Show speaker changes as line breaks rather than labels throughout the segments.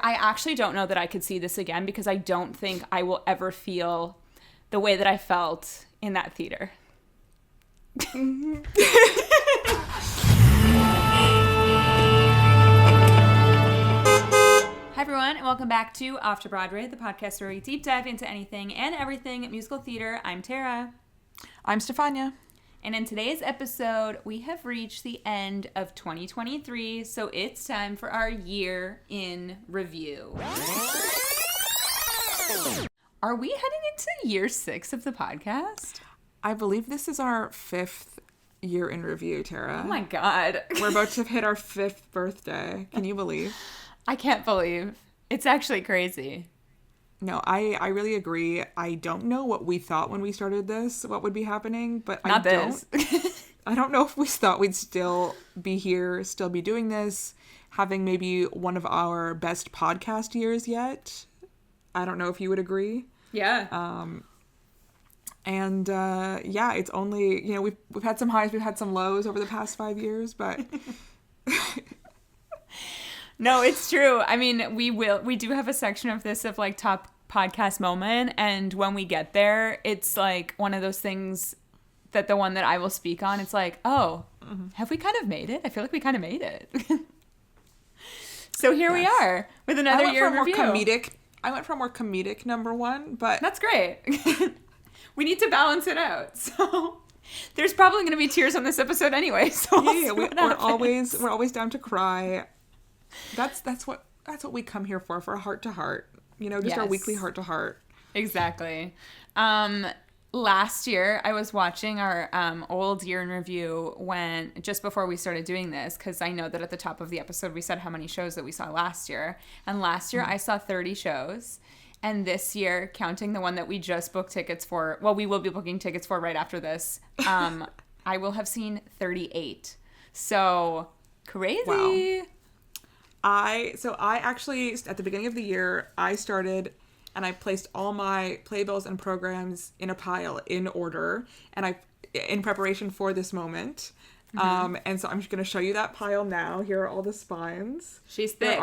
I actually don't know that I could see this again because I don't think I will ever feel the way that I felt in that theater. Hi everyone, and welcome back to Off to Broadway, the podcast where we deep dive into anything and everything musical theater. I'm Tara.
I'm Stefania.
And in today's episode, we have reached the end of 2023, so it's time for our year in review. Are we heading into year 6 of the podcast?
I believe this is our 5th year in review, Tara.
Oh my God.
We're about to hit our 5th birthday. Can you believe?
I can't believe. It's actually crazy.
No, I really agree. I don't know what we thought when we started this, what would be happening, but I don't know if we thought we'd still be here, still be doing this, having maybe one of our best podcast years yet. I don't know if you would agree.
Yeah.
It's only, we've had some highs, we've had some lows over the past 5 years, but
No, it's true. I mean, we do have a section of this of like top podcast moment. And when we get there, it's like one of those things that the one that I will speak on, it's like, oh, have we kind of made it? I feel like we kind of made it. So here we are with another year in review.
I went for a more comedic number one, but
that's great. We need to balance it out. So there's probably going to be tears on this episode anyway. So
we're always down to cry. That's what we come here for heart to heart. Just our weekly heart to heart.
Exactly. Last year I was watching our old year in review just before we started doing this, because I know that at the top of the episode we said how many shows that we saw last year. And last year I saw 30 shows. And this year, counting the one that we just booked tickets for, well, we will be booking tickets for right after this, I will have seen 38. So crazy.
Wow. I actually, at the beginning of the year, I started and I placed all my playbills and programs in a pile in order, and in preparation for this moment. And so I'm just going to show you that pile now. Here are all the spines.
She's thick.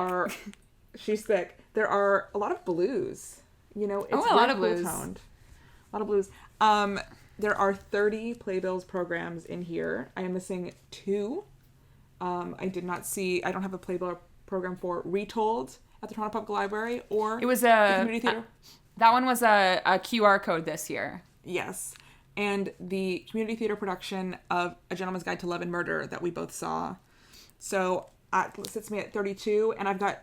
She's thick. There are a lot of blues. It's
a lot of blues.
Toned. A lot of blues. There are 30 playbills programs in here. I am missing 2. I don't have a playbill program for Retold at the Toronto Public Library, or
it was
the Community Theatre.
That one was a QR code this year.
Yes. And the Community Theatre production of A Gentleman's Guide to Love and Murder that we both saw. So that sits me at 32, and I've got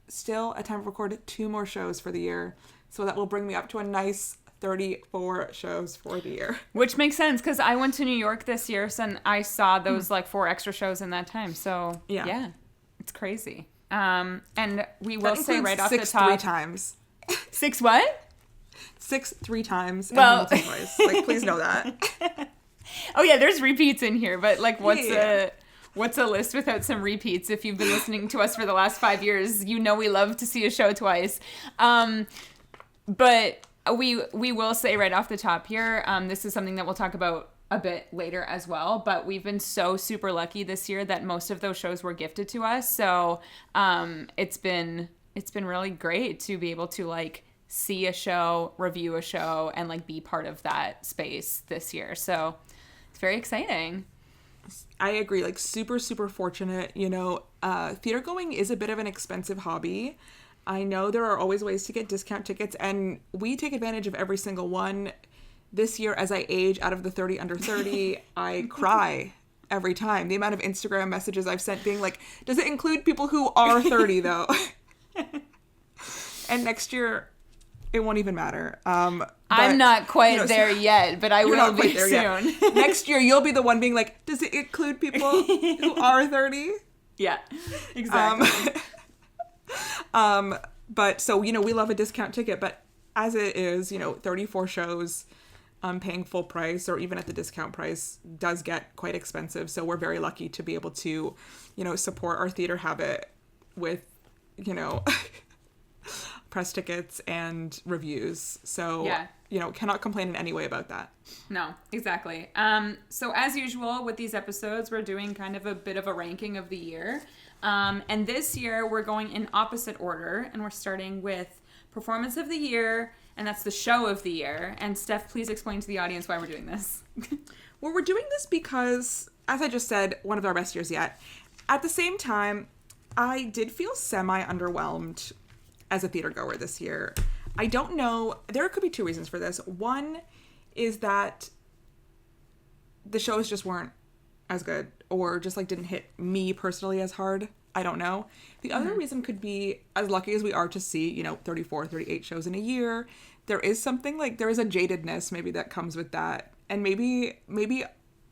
still a time to record 2 more shows for the year. So that will bring me up to a nice 34 shows for the year.
Which makes sense, because I went to New York this year, and I saw those 4 extra shows in that time. So yeah, it's crazy. And we will say right off the top,
6 3 times.
6 what?
6 3 times.
Well,
twice. Please know that.
Oh yeah, there's repeats in here, but what's a list without some repeats? If you've been listening to us for the last 5 years, we love to see a show twice. But we will say right off the top here, this is something that we'll talk about a bit later as well, but we've been so super lucky this year that most of those shows were gifted to us. So it's been really great to be able to see a show, review a show, and be part of that space this year. So it's very exciting.
I agree. Super, super fortunate. Theater going is a bit of an expensive hobby. I know there are always ways to get discount tickets, and we take advantage of every single one. This year, as I age out of the 30 under 30, I cry every time. The amount of Instagram messages I've sent being like, does it include people who are 30 though? And next year, it won't even matter.
I'm not quite there yet, but I will be soon.
Next year, you'll be the one being like, does it include people who are 30?
Yeah, exactly.
But so, we love a discount ticket, but as it is, 34 shows, paying full price or even at the discount price does get quite expensive. So we're very lucky to be able to, support our theater habit with, press tickets and reviews. So, cannot complain in any way about that.
No, exactly. So as usual with these episodes, we're doing kind of a bit of a ranking of the year. And this year we're going in opposite order, and we're starting with Performance of the Year, and that's the show of the year. And Steph, please explain to the audience why we're doing this.
Well, we're doing this because, as I just said, one of our best years yet. At the same time, I did feel semi-underwhelmed as a theater goer this year. I don't know. There could be two reasons for this. One is that the shows just weren't as good, or just like didn't hit me personally as hard. I don't know. The other reason could be, as lucky as we are to see, 34, 38 shows in a year, there is something like, there is a jadedness maybe that comes with that. And maybe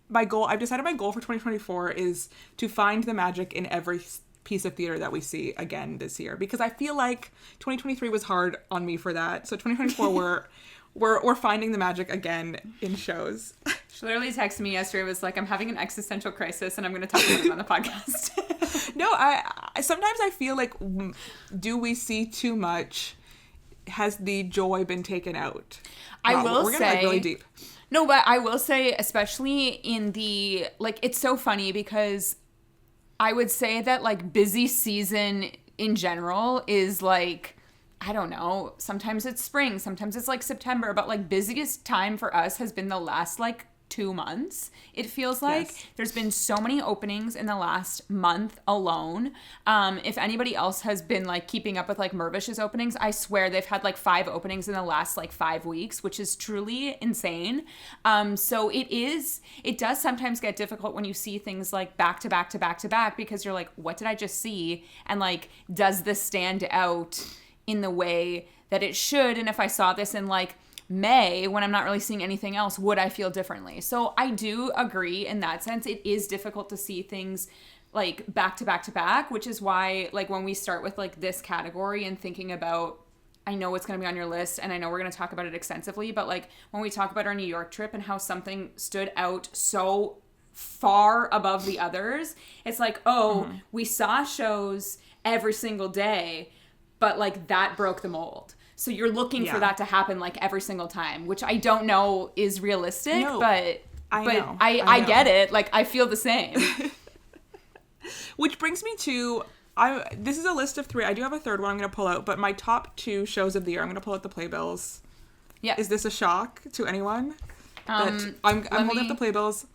my goal, I've decided my goal for 2024 is to find the magic in every piece of theater that we see again this year. Because I feel like 2023 was hard on me for that. So 2024, we're finding the magic again in shows.
She literally texted me yesterday, was like, I'm having an existential crisis and I'm going to talk about it on the podcast.
No, I sometimes I feel like, do we see too much? Has the joy been taken out?
I will
we're
say,
gonna really deep.
No, but I will say, especially in the, like, it's so funny because I would say that, like, busy season in general is, like, I don't know, sometimes it's spring, sometimes it's, like, September, but, like, busiest time for us has been the last, like, 2 months, it feels like.
Yes.
There's been so many openings in the last month alone. If anybody else has been, like, keeping up with, like, Mirvish's openings, I swear they've had, like, 5 openings in the last, like, 5 weeks, which is truly insane. So it does sometimes get difficult when you see things, like, back to back to back to back, because you're like, what did I just see? And, like, does this stand out in the way that it should? And if I saw this in, like, May, when I'm not really seeing anything else, would I feel differently? So I do agree in that sense. It is difficult to see things like back to back to back, which is why, like, when we start with, like, this category and thinking about, I know it's going to be on your list and I know we're going to talk about it extensively, but, like, when we talk about our New York trip and how something stood out so far above the others, it's like, we saw shows every single day, but, like, that broke the mold. So you're looking for that to happen, like, every single time, which I don't know is realistic, but I get it. Like, I feel the same.
Which brings me to, this is a list of 3. I do have a third one I'm going to pull out, but my top 2 shows of the year, I'm going to pull out the Playbills.
Yeah.
Is this a shock to anyone? I'm holding up the Playbills.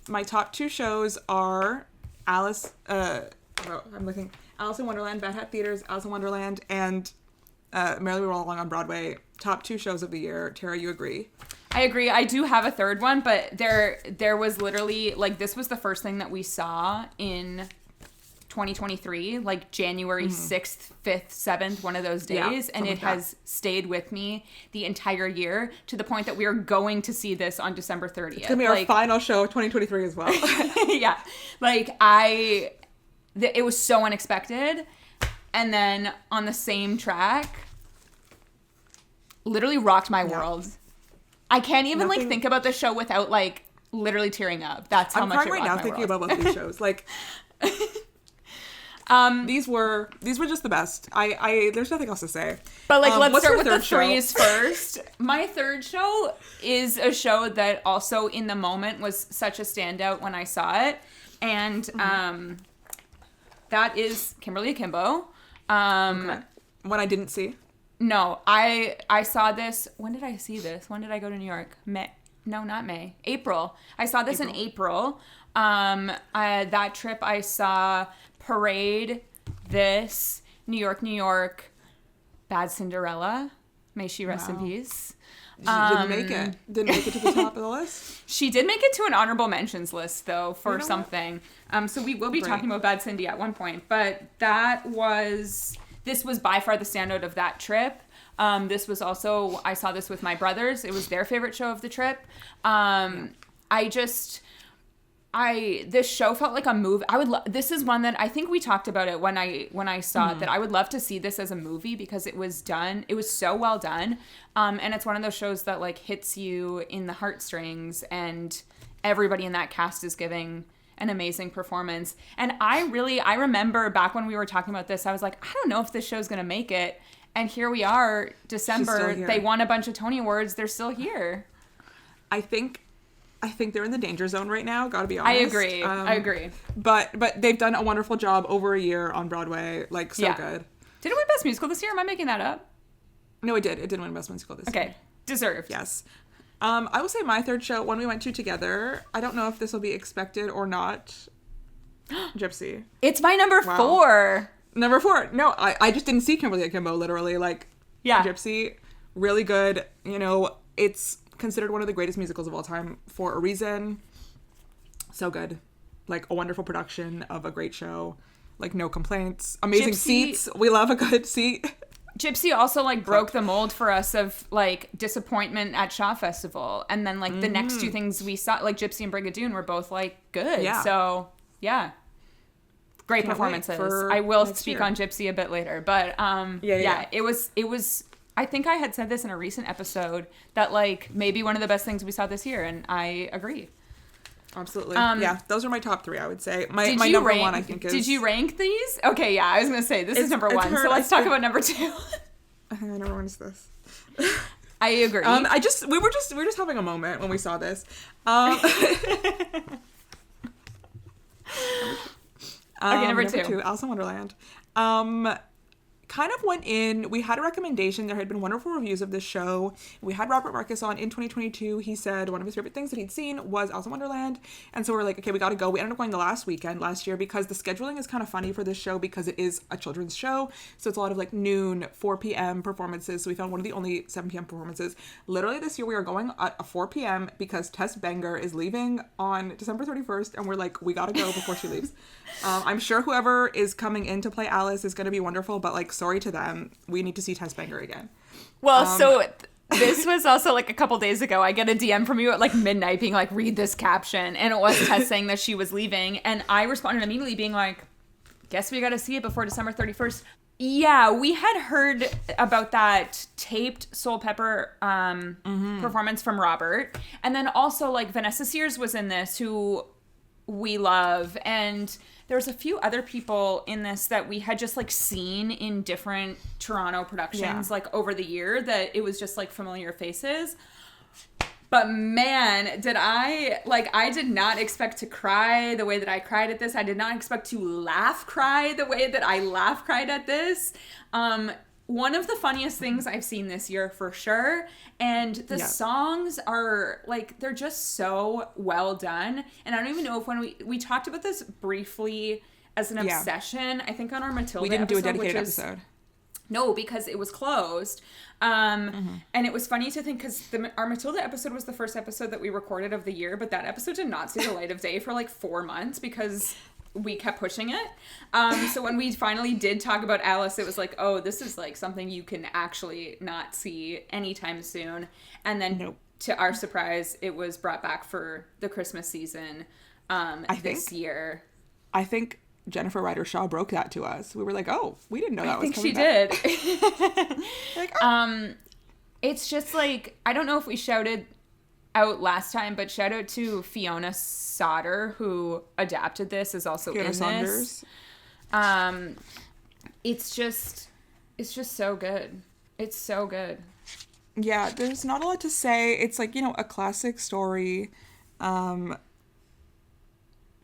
My top 2 shows are Alice in Wonderland, Bad Hat Theater's Alice in Wonderland, and Merrily We Roll Along on Broadway. Top 2 shows of the year. Tara, you agree?
I agree. I do have a third one, but there was literally, like, this was the first thing that we saw in 2023, like January 6th, 5th, 7th, one of those days, and it has stayed with me the entire year, to the point that we are going to see this on December 30th.
It's going to be our final show of 2023 as well.
Yeah. Like, it was so unexpected. And then on the same track, literally rocked my world. I can't even like think about the show without, like, literally tearing up. That's how much it rocked my world. I'm crying right now thinking about both these shows. Like, these were just the best. I there's nothing else to say. But, like, let's start with the threes first. My third show is a show that also in the moment was such a standout when I saw it, and that is Kimberly Akimbo.
One I didn't see.
No, I saw this. When did I see this? When did I go to New York? Not May. April. I saw this in April. That trip I saw Parade, this, New York, Bad Cinderella. May she rest in peace.
She didn't make it. Didn't make it to the top of the list.
She did make it to an honorable mentions list, though, for something. So we will be talking about Bad Cindy at one point. But this was by far the standout of that trip. This was also, I saw this with my brothers. It was their favorite show of the trip. This show felt like a movie. This is one that I think we talked about it when I saw it, that I would love to see this as a movie, because it was so well done. And it's one of those shows that, like, hits you in the heartstrings, and everybody in that cast is giving an amazing performance. And I remember back when we were talking about this, I was like, I don't know if this show's going to make it. And here we are, December. They won a bunch of Tony Awards. They're still here.
I think I think they're in the danger zone right now, gotta be honest.
I agree.
But they've done a wonderful job over a year on Broadway. Like, so good.
Did it win Best Musical this year? Am I making that up?
No, it did. It did win Best Musical this year.
Okay. Deserved.
Yes. I will say my third show, one we went to together. I don't know if this will be expected or not. Gypsy.
It's my number 4.
Number 4. No, I just didn't see Kimberly Akimbo, literally. Like, Gypsy, really good. You know, it's considered one of the greatest musicals of all time for a reason. So good. Like, a wonderful production of a great show. Like, no complaints. Amazing seats. We love a good seat.
Gypsy also, like, broke the mold for us of, like, disappointment at Shaw Festival. And then, like, the next 2 things we saw, like, Gypsy and Brigadoon were both, like, good. Yeah. So, yeah. Great performances. I will speak on Gypsy a bit later. But, it was, I think I had said this in a recent episode, that, like, maybe one of the best things we saw this yeir, and I agree.
Absolutely. Yeah, those are my top 3, I would say. My number 1, I think, is...
Did you rank these? Okay, yeah, I was going to say, this is number 1, so let's talk about number 2.
I think my number 1 is this.
I agree.
We were just having a moment when we saw this.
Okay, number 2.
Alice in Wonderland. Kind of went in, we had a recommendation. There had been wonderful reviews of this show. We had Robert Marcus on in 2022. He said one of his favorite things that he'd seen was Alice in Wonderland. And so we're like, okay, we got to go. We ended up going the last weekend last year because the scheduling is kind of funny for this show because it is a children's show. So it's a lot of like noon, 4 p.m. performances. So we found one of the only 7 p.m. performances. Literally this year we are going at a 4 p.m. because Tess Banger is leaving on December 31st. And we're like, we got to go before she leaves. I'm sure whoever is coming in to play Alice is going to be wonderful, but like, sorry to them. We need to see Tess Banger again.
Well, this was also like a couple days ago. I get a DM from you at like midnight being like, read this caption. And it was Tess saying that she was leaving. And I responded immediately being like, guess we got to see it before December 31st. Yeah, we had heard about that taped Soul Pepper performance from Robert. And then also like Vanessa Sears was in this, who we love. And there's a few other people in this that we had just like seen in different Toronto productions like over the year that it was just like familiar faces. But man, I did not expect to cry the way that I cried at this. I did not expect to laugh cry the way that I laugh cried at this. One of the funniest things I've seen this year for sure. And the songs are like, they're just so well done. And I don't even know if when we talked about this briefly as an obsession, I think on our Matilda
episode. We didn't do a dedicated episode.
No, because it was closed. And it was funny to think because our Matilda episode was the first episode that we recorded of the year, but that episode did not see the light of day for like 4 months because we kept pushing it. So when we finally did talk about Alice, it was like, oh, this is like something you can actually not see anytime soon. And then to our surprise, it was brought back for the Christmas season this year.
I think Jennifer Ryder Shaw broke that to us. We were like, oh, we didn't know that was coming
back. I think she did. Like, oh. It's just like, I don't know if we shouted out last time, but shout out to Fiona Sauter, who adapted this, is also Fiona in Saunders. This. It's just so good. It's so good.
Yeah, there's not a lot to say. It's like, a classic story. It's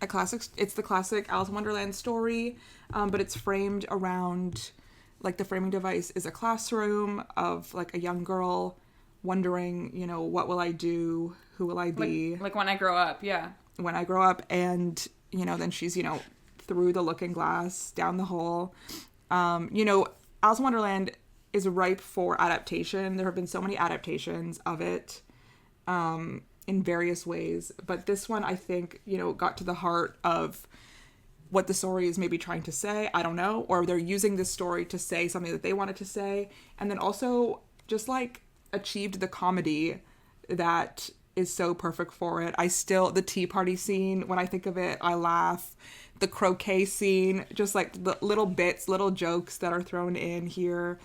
the classic Alice in Wonderland story, but it's framed around, like, the framing device is a classroom of, like, a young girl wondering, what will I do? Who will I be?
Like when I grow up, yeah.
When I grow up, and, then she's, through the looking glass, down the hole. Alice in Wonderland is ripe for adaptation. There have been so many adaptations of it in various ways. But this one, I think, got to the heart of what the story is maybe trying to say. I don't know. Or they're using this story to say something that they wanted to say. And then also just, like, achieved the comedy that is so perfect for it. The tea party scene, when I think of it, I laugh. The croquet scene, just like the little bits, little jokes that are thrown in here.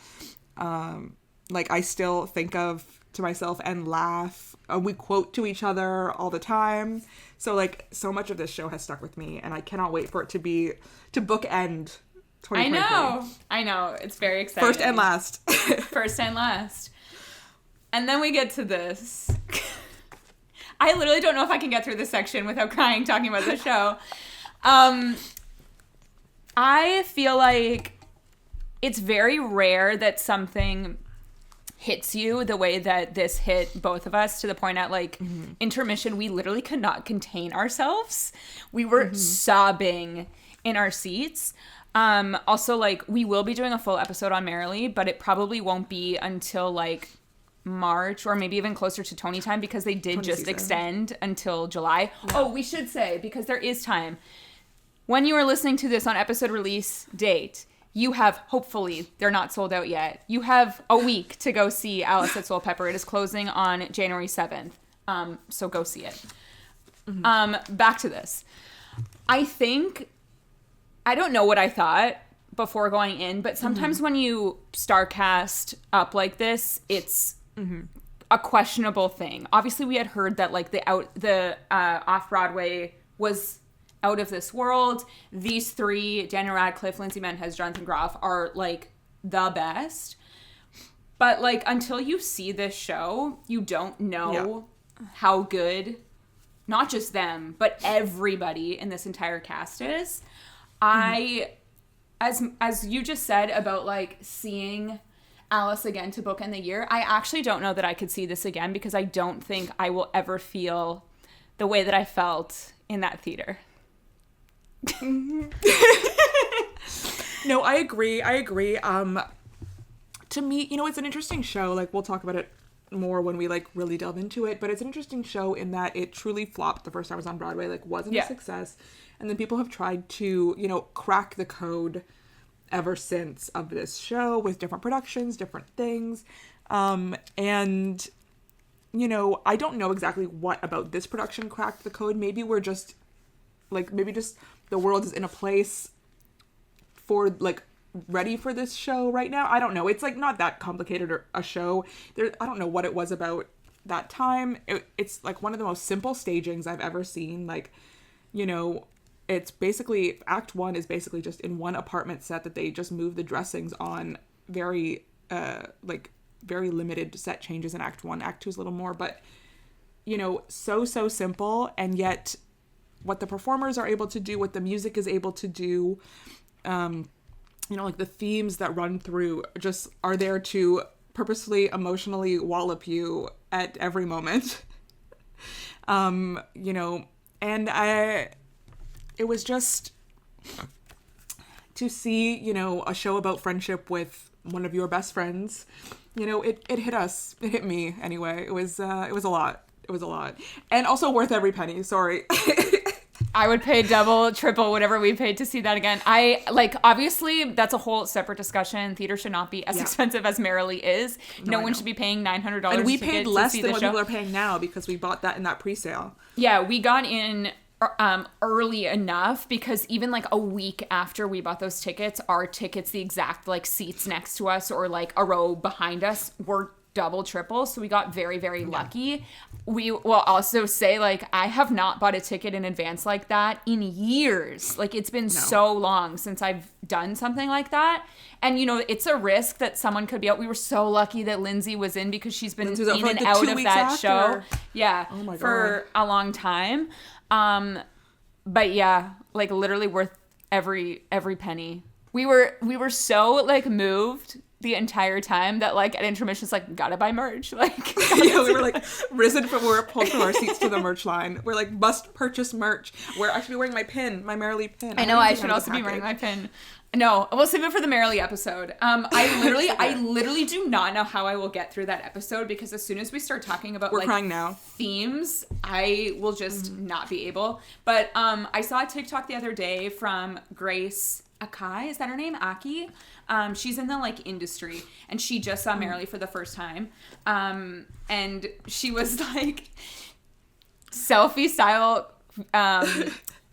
Like, I still think of to myself and laugh. We quote to each other all the time. So, like, so much of this show has stuck with me, and I cannot wait for it to bookend 2023.
I know. It's very exciting.
First and last.
First and last. And then we get to this. I literally don't know if I can get through this section without crying talking about the show. I feel like it's very rare that something hits you the way that this hit both of us, to the point at like intermission, we literally could not contain ourselves. We were sobbing in our seats. Also, like, we will be doing a full episode on Merrily, but it probably won't be until like March or maybe even closer to Tony time, because they did just extend until July. Yeah. Oh, we should say, because there is time. When you are listening to this on episode release date, you have, hopefully, they're not sold out yet. You have a week to go see Alice at Soul Pepper. It is closing on January 7th. So go see it. Back to this. I don't know what I thought before going in, but sometimes when you star cast up like this, it's a questionable thing. Obviously, we had heard that like the off-Broadway was out of this world. These three, Daniel Radcliffe, Lindsay Mendez, Jonathan Groff, are like the best. But like until you see this show, you don't know how good not just them, but everybody in this entire cast is. As you just said about like seeing Alice again to bookend the year, I actually don't know that I could see this again, because I don't think I will ever feel the way that I felt in that theater.
No, I agree. To me, you know, it's an interesting show. Like, we'll talk about it more when we like really delve into it, but it's an interesting show in that it truly flopped the first time it was on Broadway, like wasn't a success, and then people have tried to, you know, crack the code ever since of this show with different productions, different things, and you know, I don't know exactly what about this production cracked the code. Maybe we're just the world is in a place for like ready for this show right now. I don't know. It's like not that complicated or a show. I don't know what it was about that time. It's like one of the most simple stagings I've ever seen. Like, you know, it's basically Act 1 is basically just in one apartment set that they just move the dressings on. Very limited set changes in Act 1. Act 2 is a little more, but you know, so simple, and yet what the performers are able to do, what the music is able to do, you know, like the themes that run through just are there to purposefully emotionally wallop you at every moment. You know, and it was just to see, you know, a show about friendship with one of your best friends, you know, it hit us. It hit me anyway. It was a lot. It was a lot. And also worth every penny. Sorry.
I would pay double, triple, whatever we paid to see that again. Obviously, that's a whole separate discussion. Theater should not be as expensive as Merrily is. No one should be paying $900
and we paid less than what people are paying now because we bought that in that pre-sale.
Yeah, we got in early enough, because even like a week after we bought those tickets, our tickets, the exact like seats next to us or like a row behind us, were double, triple. So we got very, very lucky. We will also say, like, I have not bought a ticket in advance like that in years. Like, it's been so long since I've done something like that. And, you know, it's a risk that someone could be out. We were so lucky that Lindsay was in, because she's been in and out of that show. Yeah. Oh my God. For a long time. But yeah, like literally worth every penny. We were so like moved the entire time that like at intermission, it's like, gotta buy merch. Like,
yeah, we were like risen from, we were pulled from our seats to the merch line. We're like, must purchase merch. Where I should be wearing my pin, my Merrily pin.
I know, I should also be wearing my pin. No, we'll save it for the Merrily episode. I literally do not know how I will get through that episode, because as soon as we start talking about
crying now
themes, I will just not be able. But I saw a TikTok the other day from Grace Akai, is that her name? Aki? She's in the like industry, and she just saw Merrily for the first time. And she was like selfie style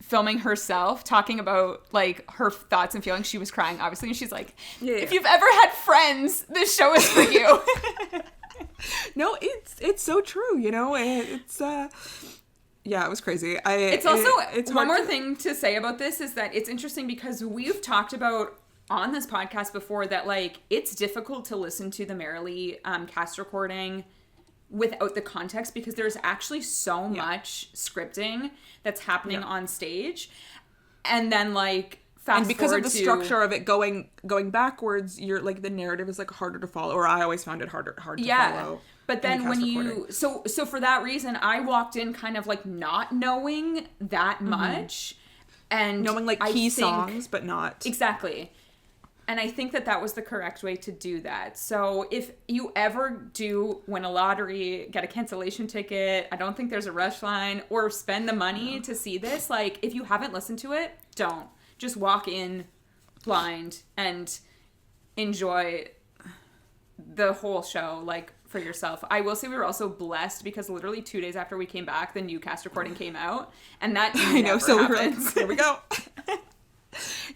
filming herself, talking about like her thoughts and feelings. She was crying, obviously, and she's like, if you've ever had friends, this show is for you.
No, it's so true, you know. It's yeah, it was crazy.
It's also one more thing to say about this is that it's interesting, because we've talked about on this podcast before that like it's difficult to listen to the Merrily cast recording without the context, because there's actually so much scripting that's happening on stage. And then like
and because of the structure of it going backwards, you're like, the narrative is like harder to follow, or I always found it hard to follow.
But then when you so for that reason, I walked in kind of like not knowing that much, and
knowing like key songs, but not
exactly. And I think that was the correct way to do that. So if you ever do win a lottery, get a cancellation ticket, I don't think there's a rush line, or spend the money to see this. Like, if you haven't listened to it, don't. Just walk in blind and enjoy the whole show, like, for yourself. I will say we were also blessed because literally 2 days after we came back, the new cast recording came out. And that
I know, so
happens.
Here we go.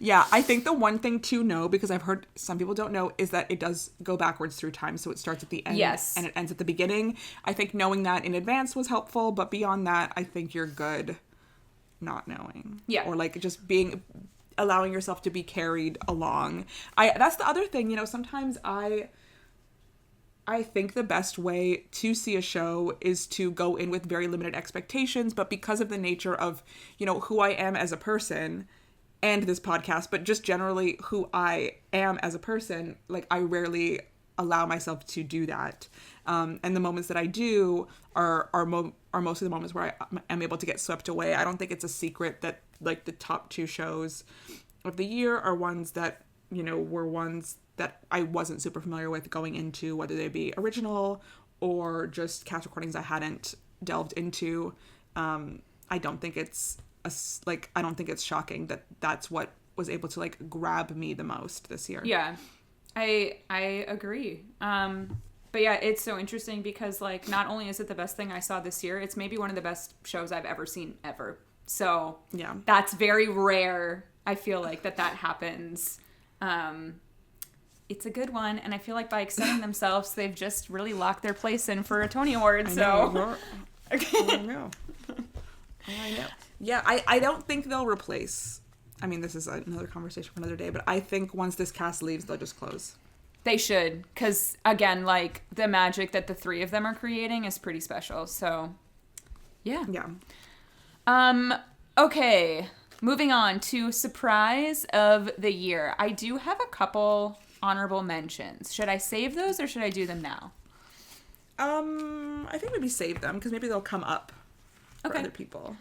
Yeah, I think the one thing to know, because I've heard some people don't know, is that it does go backwards through time. So it starts at the end and it ends at the beginning. I think knowing that in advance was helpful, but beyond that, I think you're good not knowing.
Yeah.
Or like just allowing yourself to be carried along. That's the other thing, you know, sometimes I think the best way to see a show is to go in with very limited expectations, but because of the nature of, you know, who I am as a person and this podcast, but just generally who I am as a person, like, I rarely allow myself to do that. And the moments that I do are mostly the moments where I am able to get swept away. I don't think it's a secret that, like, the top 2 shows of the year are ones that, you know, were ones that I wasn't super familiar with going into, whether they be original or just cast recordings I hadn't delved into. I don't think it's I don't think it's shocking that that's what was able to like grab me the most this year.
Yeah, I agree. But yeah, it's so interesting because like not only is it the best thing I saw this year, it's maybe one of the best shows I've ever seen ever. So
yeah,
that's very rare. I feel like that happens. It's a good one, and I feel like by extending themselves, they've just really locked their place in for a Tony Award. So
I know. Yeah, I don't think they'll replace. I mean, this is another conversation for another day, but I think once this cast leaves, they'll just close.
They should, because again, like the magic that the 3 of them are creating is pretty special. So, yeah. Okay, moving on to surprise of the year. I do have a couple honorable mentions. Should I save those or should I do them now?
I think maybe save them because maybe they'll come up for other people.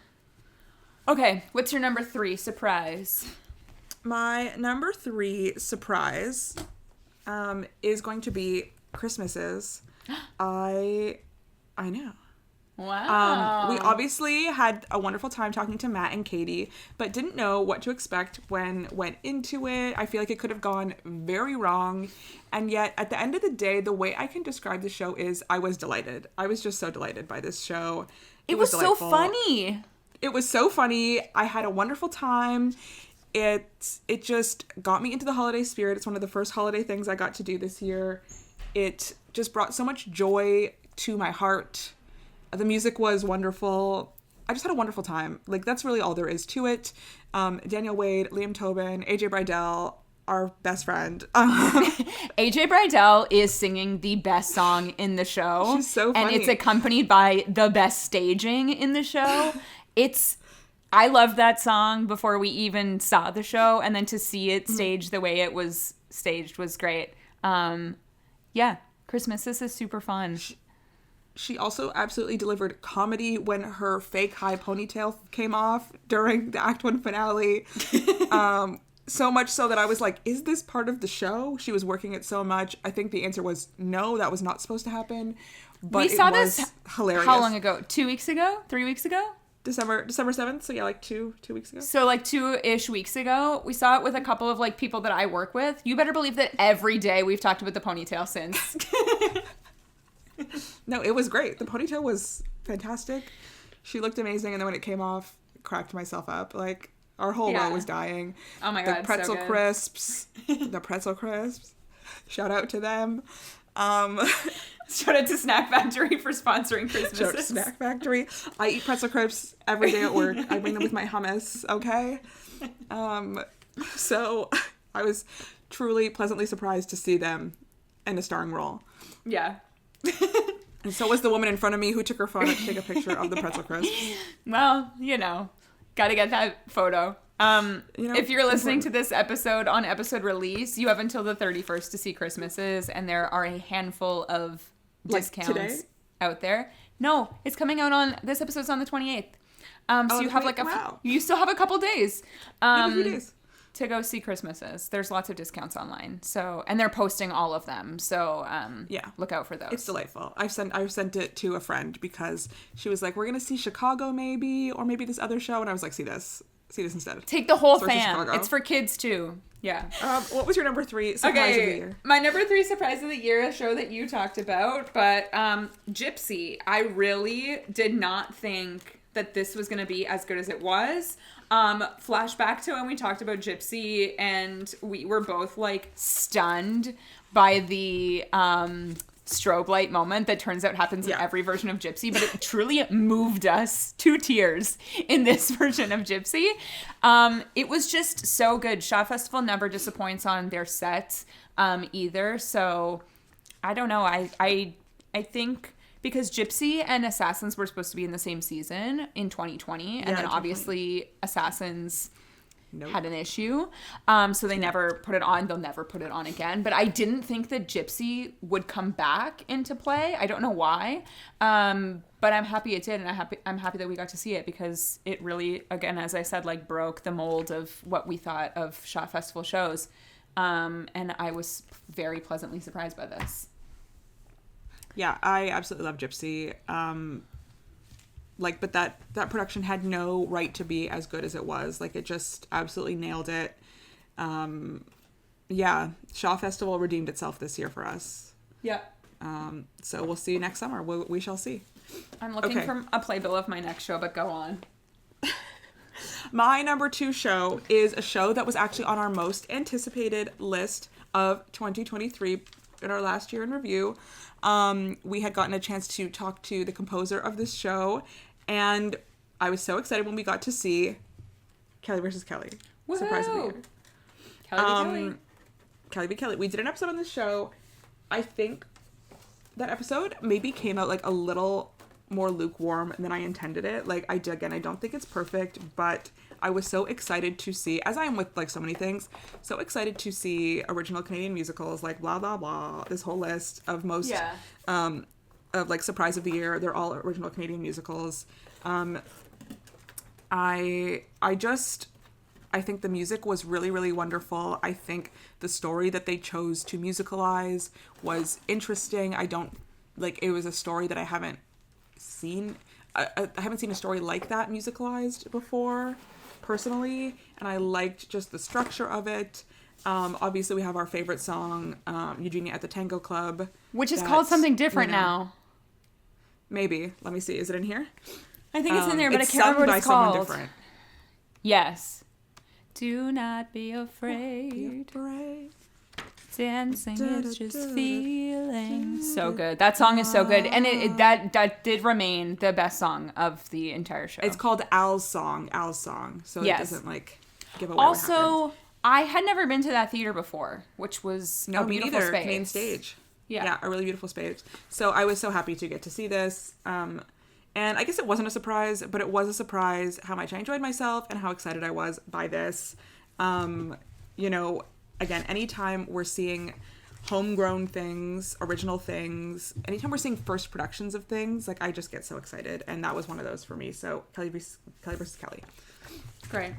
Okay, what's your number 3 surprise?
My number 3 surprise is going to be Christmases. I know.
Wow.
We obviously had a wonderful time talking to Matt and Katie, but didn't know what to expect when went into it. I feel like it could have gone very wrong. And yet, at the end of the day, the way I can describe the show is I was delighted. I was just so delighted by this show.
It was so funny.
It was so funny. I had a wonderful time. It just got me into the holiday spirit. It's one of the first holiday things I got to do this year. It just brought so much joy to my heart. The music was wonderful. I just had a wonderful time. Like, that's really all there is to it. Daniel Wade, Liam Tobin, AJ Bridell, our best friend.
AJ Bridell is singing the best song in the show.
She's so funny.
And it's accompanied by the best staging in the show. I loved that song before we even saw the show, and then to see it staged the way it was staged was great. Yeah, Christmas, this is super fun.
She also absolutely delivered comedy when her fake high ponytail came off during the Act 1 finale. So much so that I was like, is this part of the show? She was working it so much. I think the answer was no, that was not supposed to happen. But
we saw
this hilarious.
How long ago? 2 weeks ago? 3 weeks ago?
December 7th, so yeah, like two weeks ago.
So like 2-ish weeks ago, we saw it with a couple of like people that I work with. You better believe that every day we've talked about the ponytail since.
No, it was great. The ponytail was fantastic. She looked amazing, and then when it came off, cracked myself up. Like, our whole row was dying.
Oh my God,
the pretzel
so good.
Crisps. The pretzel crisps. Shout out to them.
Shout out to Snack Factory for sponsoring Christmas.
Shout out to Snack Factory. I eat pretzel crisps every day at work. I bring them with my hummus, okay? So I was truly pleasantly surprised to see them in a starring role.
Yeah.
And so was the woman in front of me who took her phone to take a picture of the pretzel crisps.
Well, gotta get that photo. If you're listening to this episode on episode release, you have until the 31st to see Christmases, and there are a handful of discounts
today?
out there. No, it's coming out on, this episode's on the 28th. So you have you still have a couple days.
A few days.
To go see Christmases. There's lots of discounts online. So, and they're posting all of them. So, look out for those.
It's delightful. I sent it to a friend because she was like, we're going to see Chicago maybe, or maybe this other show. And I was like, see this instead.
Take the whole fam. It's for kids too. Yeah.
What was your number 3 surprise of the year?
My number 3 surprise of the year, a show that you talked about, but Gypsy. I really did not think that this was going to be as good as it was. Flashback to when we talked about Gypsy, and we were both like stunned by the strobe light moment that turns out happens in every version of Gypsy, but it truly moved us to tears in this version of Gypsy. It was just so good. Shaw Festival never disappoints on their sets either, so I don't know. I think because Gypsy and Assassins were supposed to be in the same season in 2020, and then obviously Assassins had an issue, so they never put it on. They'll never put it on again. But I didn't think that Gypsy would come back into play. I don't know why, but I'm happy it did, and I'm happy that we got to see it, because it really, again, as I said, like broke the mold of what we thought of Shaw Festival shows, and I was very pleasantly surprised by this.
Yeah, I absolutely love Gypsy. But that production had no right to be as good as it was. Like, it just absolutely nailed it. Shaw Festival redeemed itself this year for us.
Yeah.
So we'll see you next summer. We shall see.
I'm looking for a playbill of my next show, but go on.
My number 2 show is a show that was actually on our most anticipated list of 2023 in our last year in review. We had gotten a chance to talk to the composer of this show, and I was so excited when we got to see Kelly vs. Kelly.
Woo-hoo!
Surprise of the year. Kelly v. Kelly. We did an episode on this show. I think that episode maybe came out like a little more lukewarm than I intended it. Like, I don't think it's perfect, but I was so excited to see, as I am with like so many things, so excited to see original Canadian musicals, like blah blah blah, this whole list of most of like surprise of the year. They're all original Canadian musicals. I think the music was really, really wonderful. I think the story that they chose to musicalize was interesting. It was a story that I haven't seen. I haven't seen a story like that musicalized before, personally, and I liked just the structure of it. Obviously, we have our favorite song, Eugenia at the Tango Club.
Which is called something different now.
Maybe. Let me see. Is it in here?
I think it's in there, but I can't remember what it's called. Someone different. Yes. Do not be afraid. Dancing is just feeling. So good. That song is so good. And that did remain the best song of the entire show.
It's called Al's Song. So it doesn't give away
also,
what happened.
I had never been to that theater before, which was a beautiful space.
Main stage. Yeah, a really beautiful space. So I was so happy to get to see this. And I guess it wasn't a surprise, but it was a surprise how much I enjoyed myself and how excited I was by this. Again, anytime we're seeing homegrown things, original things, anytime we're seeing first productions of things, I just get so excited. And that was one of those for me. So Kelly versus Kelly.
Great.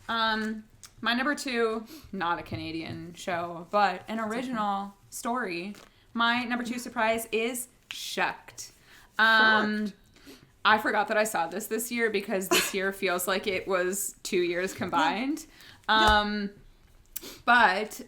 My number 2, not a Canadian show, but an original story. My number 2 surprise is Shucked. I forgot that I saw this year, because this year feels like it was 2 years combined. But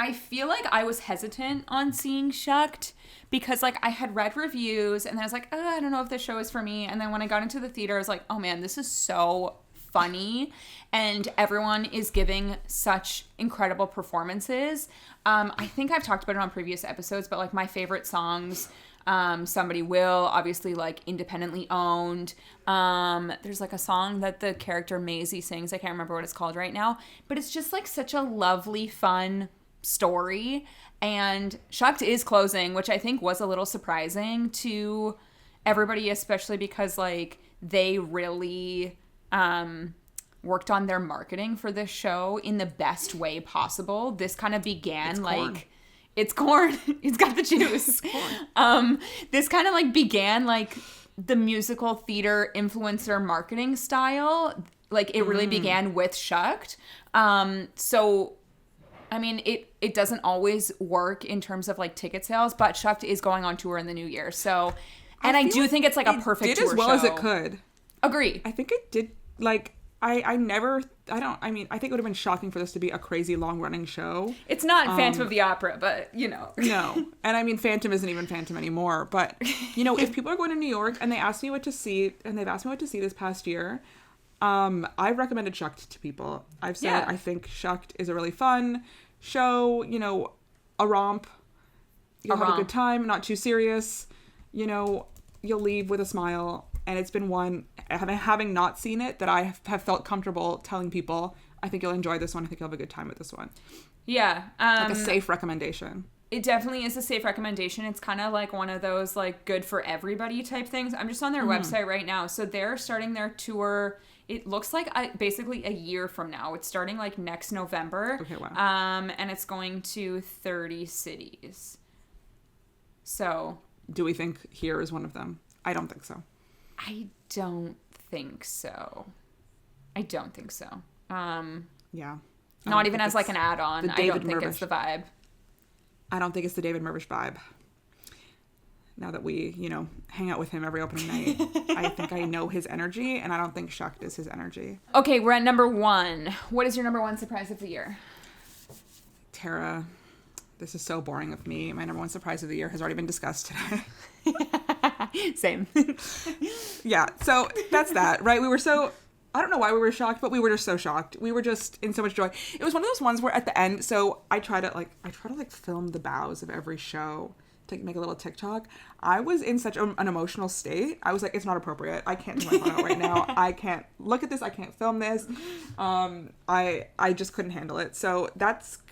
I feel like I was hesitant on seeing Shucked, because I had read reviews and then I was like, I don't know if this show is for me. And then when I got into the theater, I was like, oh man, this is so funny, and everyone is giving such incredible performances. I think I've talked about it on previous episodes, but my favorite songs, Somebody Will, obviously independently owned. There's a song that the character Maisie sings. I can't remember what it's called right now, but it's just such a lovely, fun story. And Shucked is closing, which I think was a little surprising to everybody, especially because like they really worked on their marketing for this show in the best way possible. This kind of began like it's corn. It's got the juice. This kind of like began like the musical theater influencer marketing style. Like it really began with Shucked. So I mean, it doesn't always work in terms of like ticket sales, but Shucked is going on tour in the new year. So, and I do think it's like a perfect tour show.
It did as well as it could.
Agree.
I think it did. Like I think it would have been shocking for this to be a crazy long running show.
It's not Phantom of the Opera, but you know.
No. And I mean, Phantom isn't even Phantom anymore. But, you know, if people are going to New York and they ask me what to see, and they've asked me what to see this past year, I've recommended Shucked to people. I've said I think Shucked is a really fun show, you know, a romp. You'll have a good time, not too serious. You know, you'll leave with a smile. And it's been one, having not seen it, that I have felt comfortable telling people, I think you'll enjoy this one. I think you'll have a good time with this one.
Yeah.
Like a safe recommendation.
It definitely is a safe recommendation. It's kind of like one of those like good for everybody type things. I'm just on their website right now. So they're starting their tour. It looks like basically a year from now. It's starting like next November.
Okay, wow.
And it's going to 30 cities. So.
Do we think here is one of them? I don't think so.
I don't think so.
Yeah.
Not even as like an add-on. I don't think it's the vibe.
I don't think it's the David Mirvish vibe. Now that we, you know, hang out with him every opening night, I think I know his energy, and I don't think Shucked is his energy.
Okay, we're at number 1. What is your number 1 surprise of the year?
Tara, this is so boring of me. My number 1 surprise of the year has already been discussed today.
Same.
Yeah, so that's that, right? We were so... I don't know why we were shocked, but we were just so shocked. We were just in so much joy. It was one of those ones where at the end, so I try to film the bows of every show to make a little TikTok. I was in such an emotional state. I was like, it's not appropriate. I can't do my phone out right now. I can't look at this. I can't film this. I just couldn't handle it. So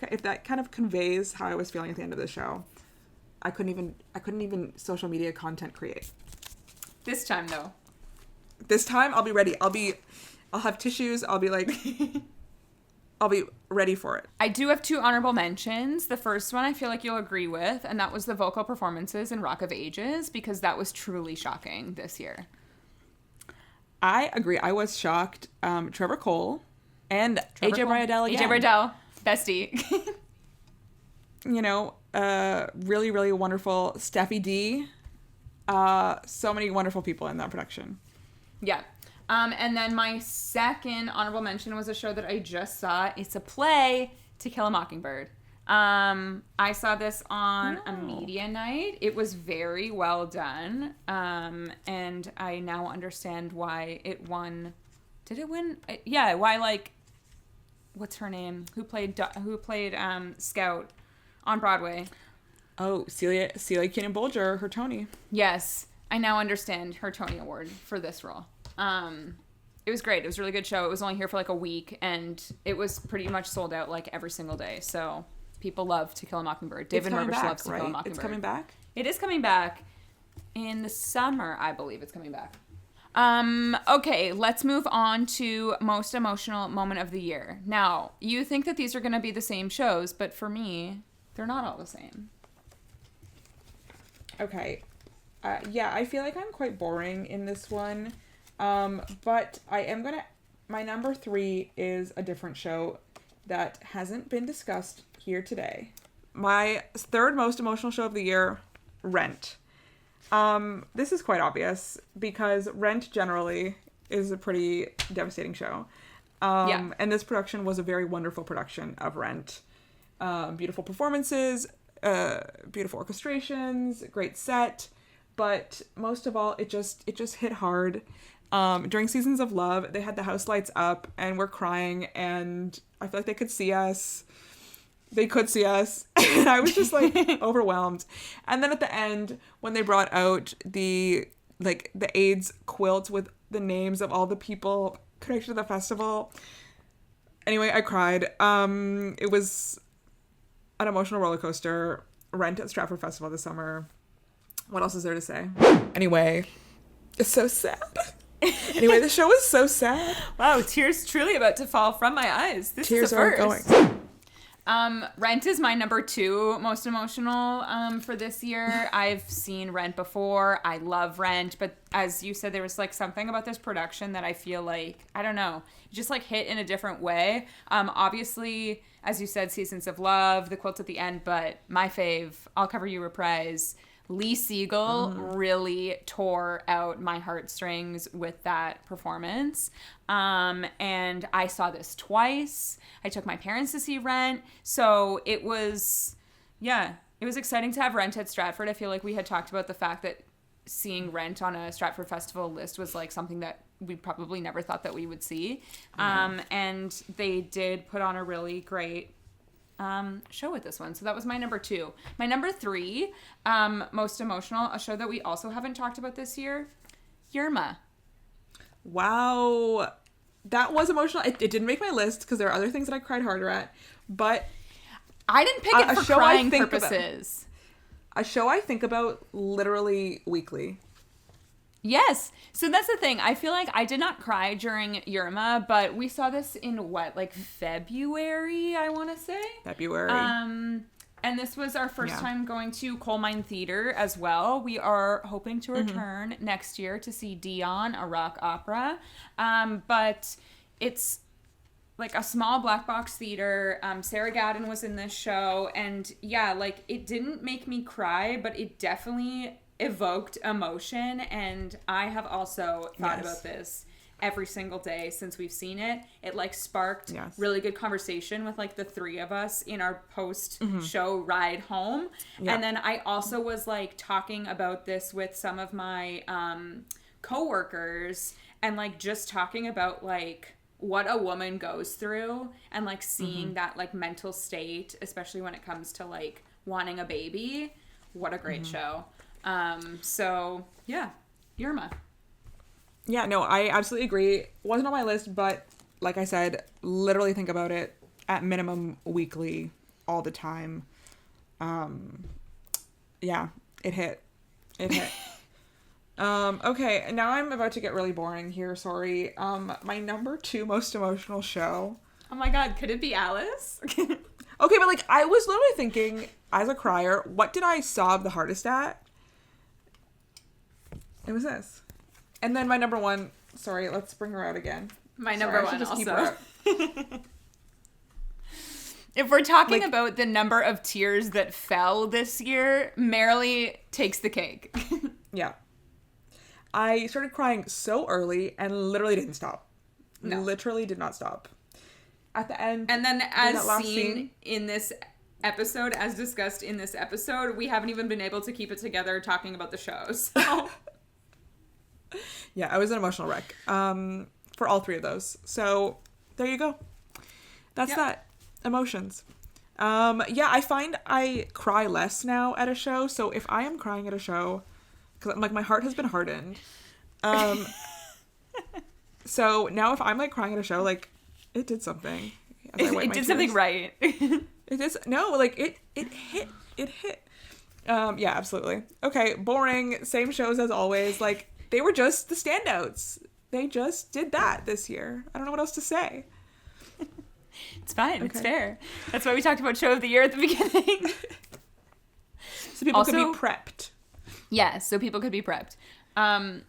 if that kind of conveys how I was feeling at the end of the show. I couldn't even social media content create.
This time though.
This time I'll be ready. I'll have tissues. I'll be ready for it.
I do have 2 honorable mentions. The first one I feel like you'll agree with, and that was the vocal performances in Rock of Ages, because that was truly shocking this year.
I agree. I was shocked. Trevor Cole and AJ Bryadell again.
AJ Bryadell, bestie.
You know, really, really wonderful. Steffi D. So many wonderful people in that production.
Yeah. And then my second honorable mention was a show that I just saw. It's a play, To Kill a Mockingbird. I saw this on a media night. It was very well done. And I now understand why it won. Did it win? Yeah. Why, like, what's her name? Who played Scout on Broadway?
Oh, Celia Keenan-Bolger, her Tony.
Yes. I now understand her Tony Award for this role. It was great. It was a really good show. It was only here for like a week, and it was pretty much sold out like every single day. So people love To Kill a Mockingbird. David Mirvish loves To Kill a Mockingbird.
It's coming back?
It is coming back in the summer, I believe it's coming back. Okay, let's move on to most emotional moment of the year. Now, you think that these are going to be the same shows, but for me, they're not all the same.
Okay. Yeah, I feel like I'm quite boring in this one. But I am my number 3 is a different show that hasn't been discussed here today. My third most emotional show of the year, Rent. This is quite obvious because Rent generally is a pretty devastating show. And this production was a very wonderful production of Rent. Beautiful performances, beautiful orchestrations, great set, but most of all, it just hit hard. During Seasons of Love, they had the house lights up and we're crying, and I feel like they could see us. They could see us. And I was just like overwhelmed. And then at the end, when they brought out the AIDS quilt with the names of all the people connected to the festival. Anyway, I cried. It was an emotional roller coaster. Rent at Stratford Festival this summer. What else is there to say? Anyway, it's so sad. Anyway, the show is so sad.
Wow, tears truly about to fall from my eyes. This
Tears
is a
are
first.
going.
Rent is my number 2 most emotional for this year. I've seen Rent before. I love Rent, but as you said, there was like something about this production that I feel like, I don't know, just like hit in a different way. Obviously, as you said, Seasons of Love, the quotes at the end, but my fave, I'll Cover You Reprise. Lee Siegel really tore out my heartstrings with that performance. And I saw this twice. I took my parents to see Rent. So it was exciting to have Rent at Stratford. I feel like we had talked about the fact that seeing Rent on a Stratford Festival list was like something that we probably never thought that we would see. And they did put on a really great show with this one. So that was my number 2. My number 3, most emotional, a show that we also haven't talked about this year, Yerma.
Wow. That was emotional. It didn't make my list because there are other things that I cried harder at, but
I didn't pick it for crying purposes.
A show I think about literally weekly.
Yes. So that's the thing. I feel like I did not cry during Yerma, but we saw this in February, I want to say?
February.
And this was our first time going to Coal Mine Theater as well. We are hoping to return next year to see Dion, a rock opera. But it's like a small black box theater. Sarah Gadon was in this show. And it didn't make me cry, but it definitely evoked emotion. And I have also thought about this every single day since we've seen it. It sparked really good conversation with the 3 of us in our post show ride home. And then I also was talking about this with some of my coworkers and just talking about what a woman goes through and seeing that mental state, especially when it comes to wanting a baby. What a great show. So yeah, Yerma.
Yeah, no, I absolutely agree. Wasn't on my list, but like I said, literally think about it at minimum weekly, all the time. Yeah, it hit. Okay, now I'm about to get really boring here, sorry. My number 2 most emotional show.
Oh my god, could it be Alice?
Okay, but I was literally thinking, as a crier, what did I sob the hardest at? It was this. And then my number 1, sorry, let's bring her out again.
My number 1 also. If we're talking about the number of tears that fell this year, Marilee takes the cake.
Yeah. I started crying so early and literally didn't stop. No. Literally did not stop. At the end.
And then as seen in this episode, as discussed in this episode, we haven't even been able to keep it together talking about the shows. So.
Yeah, I was an emotional wreck for all 3 of those. So there you go. That's that. Emotions. I find I cry less now at a show. So if I am crying at a show, because my heart has been hardened. So now if I'm crying at a show, it did something.
It did something right.
It is it hit. It hit. Yeah, absolutely. Okay, boring. Same shows as always. They were just the standouts. They just did that this year. I don't know what else to say.
It's fine. Okay. It's fair. That's why we talked about show of the year at the beginning.
So people could be prepped.
Yeah, so people could be prepped.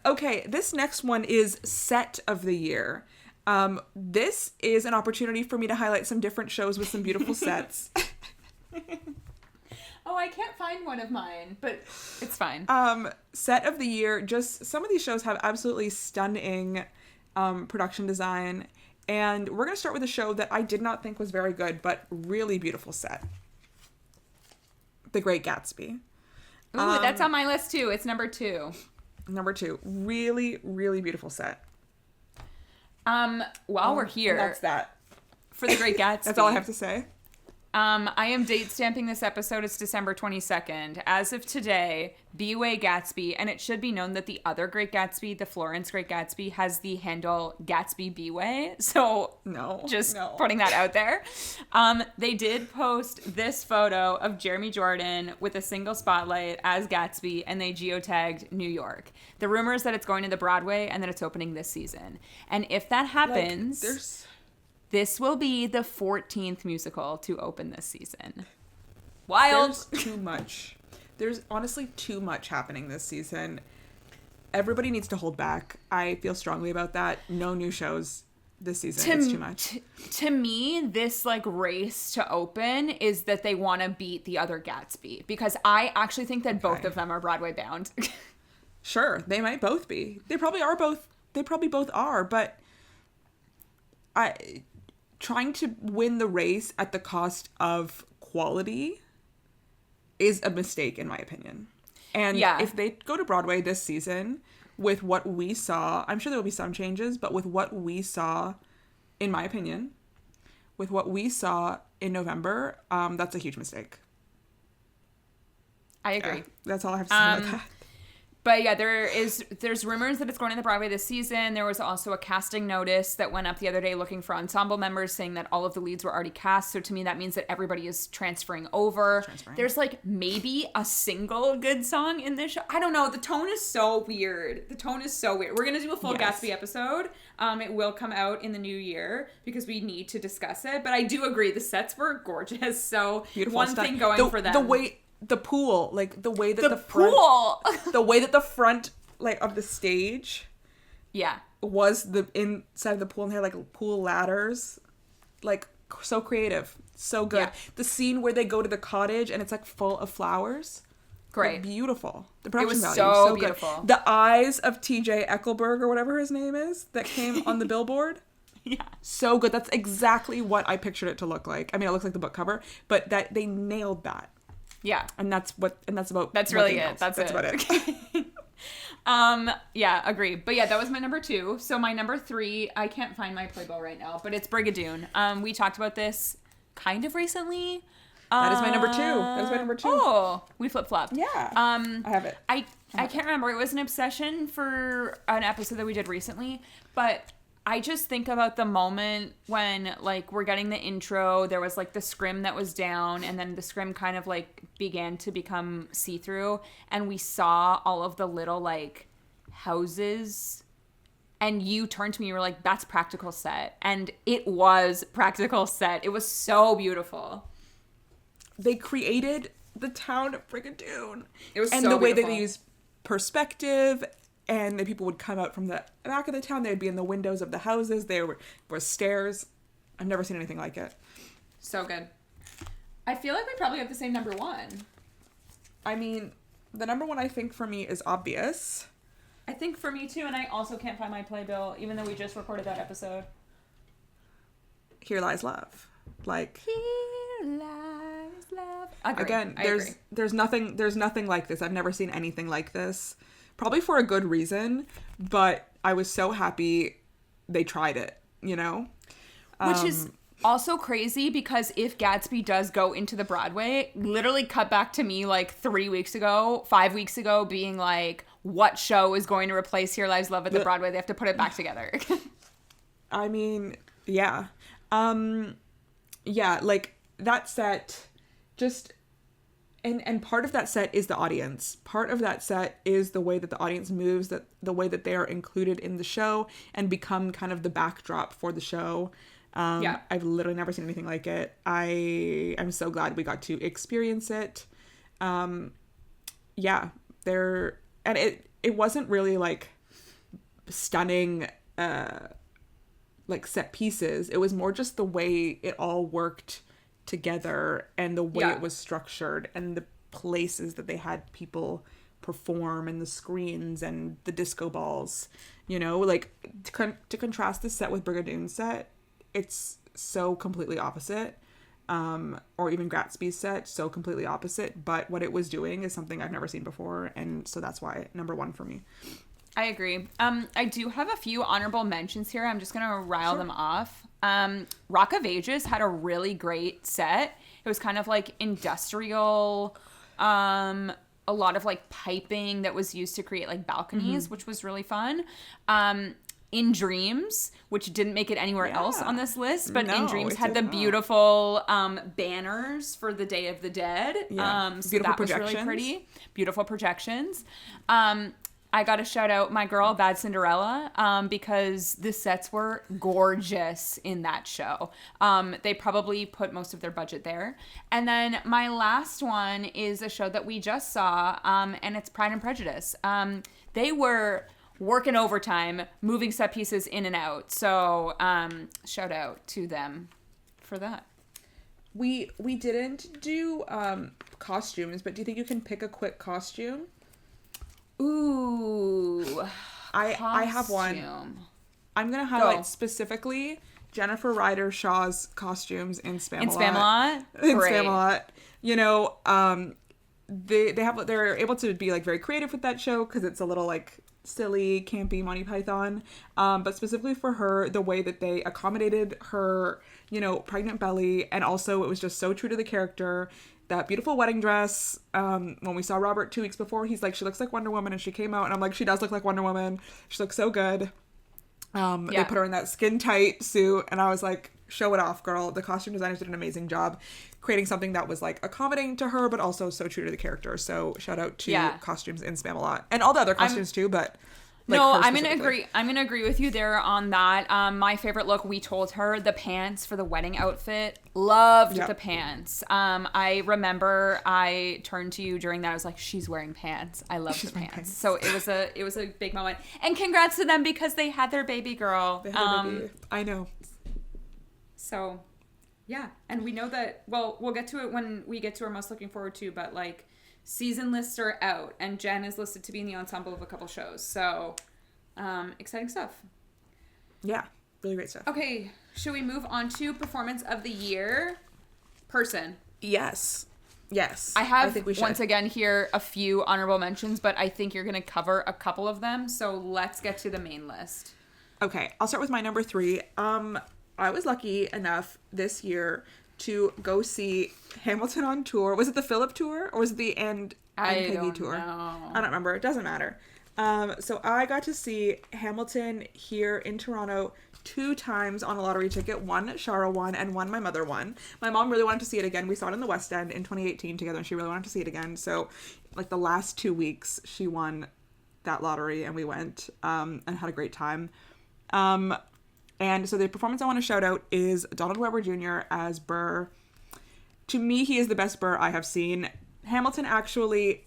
Okay, this next one is set of the year. This is an opportunity for me to highlight some different shows with some beautiful sets.
Oh, I can't find one of mine, but it's fine.
Set of the year, just some of these shows have absolutely stunning production design. And we're going to start with a show that I did not think was very good, but really beautiful set. The Great Gatsby.
Ooh, that's on my list too. It's number 2.
Number 2. Really, really beautiful set.
While we're here.
That's that.
For The Great Gatsby.
That's all I have to say.
I am date stamping this episode. It's December 22nd. As of today, B-Way Gatsby, and it should be known that the other Great Gatsby, the Florence Great Gatsby, has the handle Gatsby B-Way. So just putting that out there. They did post this photo of Jeremy Jordan with a single spotlight as Gatsby, and they geotagged New York. The rumor is that it's going to the Broadway and that it's opening this season. And if that happens... This will be the 14th musical to open this season. Wild.
There's too much. There's honestly too much happening this season. Everybody needs to hold back. I feel strongly about that. No new shows this season. It's too much.
To me, this like race to open is that they want to beat the other Gatsby. Because I actually think that both of them are Broadway bound.
Sure, they might both be. They probably are both. They probably both are, but trying to win the race at the cost of quality is a mistake, in my opinion. And if they go to Broadway this season with what we saw, I'm sure there will be some changes, but with what we saw, in my opinion, with what we saw in November, that's a huge mistake.
I agree.
That's all I have to say about that.
But yeah, there's rumors that it's going to the Broadway this season. There was also a casting notice that went up the other day looking for ensemble members, saying that all of the leads were already cast. So to me, that means that everybody is transferring over. There's like maybe a single good song in this show. I don't know. The tone is so weird. We're going to do a full Gatsby episode. It will come out in the new year because we need to discuss it. But I do agree. The sets were gorgeous. So
beautiful
one
stuff.
thing going for them.
The pool, like the way that
the
way that the front like of the stage,
yeah,
was the inside of the pool, and they had like pool ladders, like so creative, so good. Yeah. The scene where they go to the cottage and it's like full of flowers,
great,
like, beautiful. The production value,
so beautiful.
Good. The eyes of T.J. Eckelberg or whatever his name is that came on the billboard.
Yeah.
So good. That's exactly what I pictured it to look like. I mean, it looks like the book cover, but that they nailed that.
Yeah.
That's
really it. That's
about it.
Yeah, agree. But yeah, that was my number 2. So my number 3, I can't find my playbill right now, but it's Brigadoon. We talked about this kind of recently.
That is my number 2.
Oh, we flip-flopped.
Yeah. I have it.
I can't remember. It was an obsession for an episode that we did recently, but I just think about the moment when, like, we're getting the intro, there was, like, the scrim that was down, and then the scrim kind of, like, began to become see-through, and we saw all of the little, like, houses, and you turned to me, you were like, that's practical set, and it was practical set. It was so beautiful.
They created the town of Brigadoon.
It was
and
so
the way
beautiful.
that they used perspective. And the people would come out from the back of the town. They'd be in the windows of the houses. There were stairs. I've never seen anything like it.
So good. I feel like we probably have the same number 1.
I mean, the number 1 I think for me is obvious.
I think for me too, and I also can't find my playbill, even though we just recorded that episode.
Here Lies Love. Like,
Here Lies Love.
Again, there's nothing like this. I've never seen anything like this. Probably for a good reason, but I was so happy they tried it, you know?
Which is also crazy because if Gatsby does go into the Broadway, literally cut back to me like 5 weeks ago, being like, what show is going to replace Here Lies Love at the Broadway? They have to put it back together.
I mean, yeah. Yeah, like that set just... And part of that set is the audience. Part of that set is the way that the audience moves, that the way that they are included in the show and become kind of the backdrop for the show. I've literally never seen anything like it. I'm so glad we got to experience it. It wasn't really like stunning like set pieces. It was more just the way it all worked together and the way it was structured and the places that they had people perform and the screens and the disco balls, you know, like to contrast this set with Brigadoon's set, it's so completely opposite, or even Gatsby's set, so completely opposite, but what it was doing is something I've never seen before, and so that's why number 1 for me.
I agree. I do have a few honorable mentions here. I'm just going to rile them off. Rock of Ages had a really great set. It was kind of like industrial, a lot of like piping that was used to create like balconies, which was really fun. In Dreams, which didn't make it anywhere else on this list, but In Dreams had the beautiful banners for the Day of the Dead. So beautiful that was really pretty. Beautiful projections. I got to shout out my girl, Bad Cinderella, because the sets were gorgeous in that show. They probably put most of their budget there. And then my last one is a show that we just saw, and it's Pride and Prejudice. They were working overtime, moving set pieces in and out. So shout out to them for that.
We didn't do costumes, but do you think you can pick a quick costume?
Ooh,
I have one. I'm gonna highlight specifically Jennifer Ryder Shaw's costumes in Spamalot.
In Spamalot,
in Spamalot, you know, they're able to be like very creative with that show because it's a little like silly, campy Monty Python. But specifically for her, the way that they accommodated her, you know, pregnant belly, and also it was just so true to the character. That beautiful wedding dress, when we saw Robert 2 weeks before, he's like, she looks like Wonder Woman, and she came out, and I'm like, she does look like Wonder Woman. She looks so good. They put her in that skin-tight suit, and I was like, show it off, girl. The costume designers did an amazing job creating something that was, like, accommodating to her, but also so true to the character. So, shout out to costumes in Spamalot. And all the other costumes, too, but... Like
no, I'm gonna agree. I'm gonna agree with you there on that. My favorite look, we told her the pants for the wedding outfit. Loved the pants. I remember I turned to you during that. I was like, "She's wearing pants. I love the pants." So it was a big moment. And congrats to them because they had their baby girl.
They had their baby. I know.
So, yeah, and we know that. Well, we'll get to it when we get to our most looking forward to. But like. Season lists are out, and Jen is listed to be in the ensemble of a couple shows. So, exciting stuff.
Yeah, really great stuff.
Okay, should we move on to Performance of the Year? Person.
Yes.
I have, once again, here a few honorable mentions, but I think you're going to cover a couple of them. So, let's get to the main list.
Okay, I'll start with my number 3. I was lucky enough this year to go see Hamilton on tour. Was it the Philip tour or was it the Peggy tour?
Know.
I don't remember. It doesn't matter. So I got to see Hamilton here in Toronto 2 times on a lottery ticket. One Shara won and one my mother won. My mom really wanted to see it again. We saw it in the West End in 2018 together and she really wanted to see it again. So like the last 2 weeks she won that lottery and we went and had a great time. And so the performance I want to shout out is Donald Weber Jr. as Burr. To me, he is the best Burr I have seen. Hamilton actually,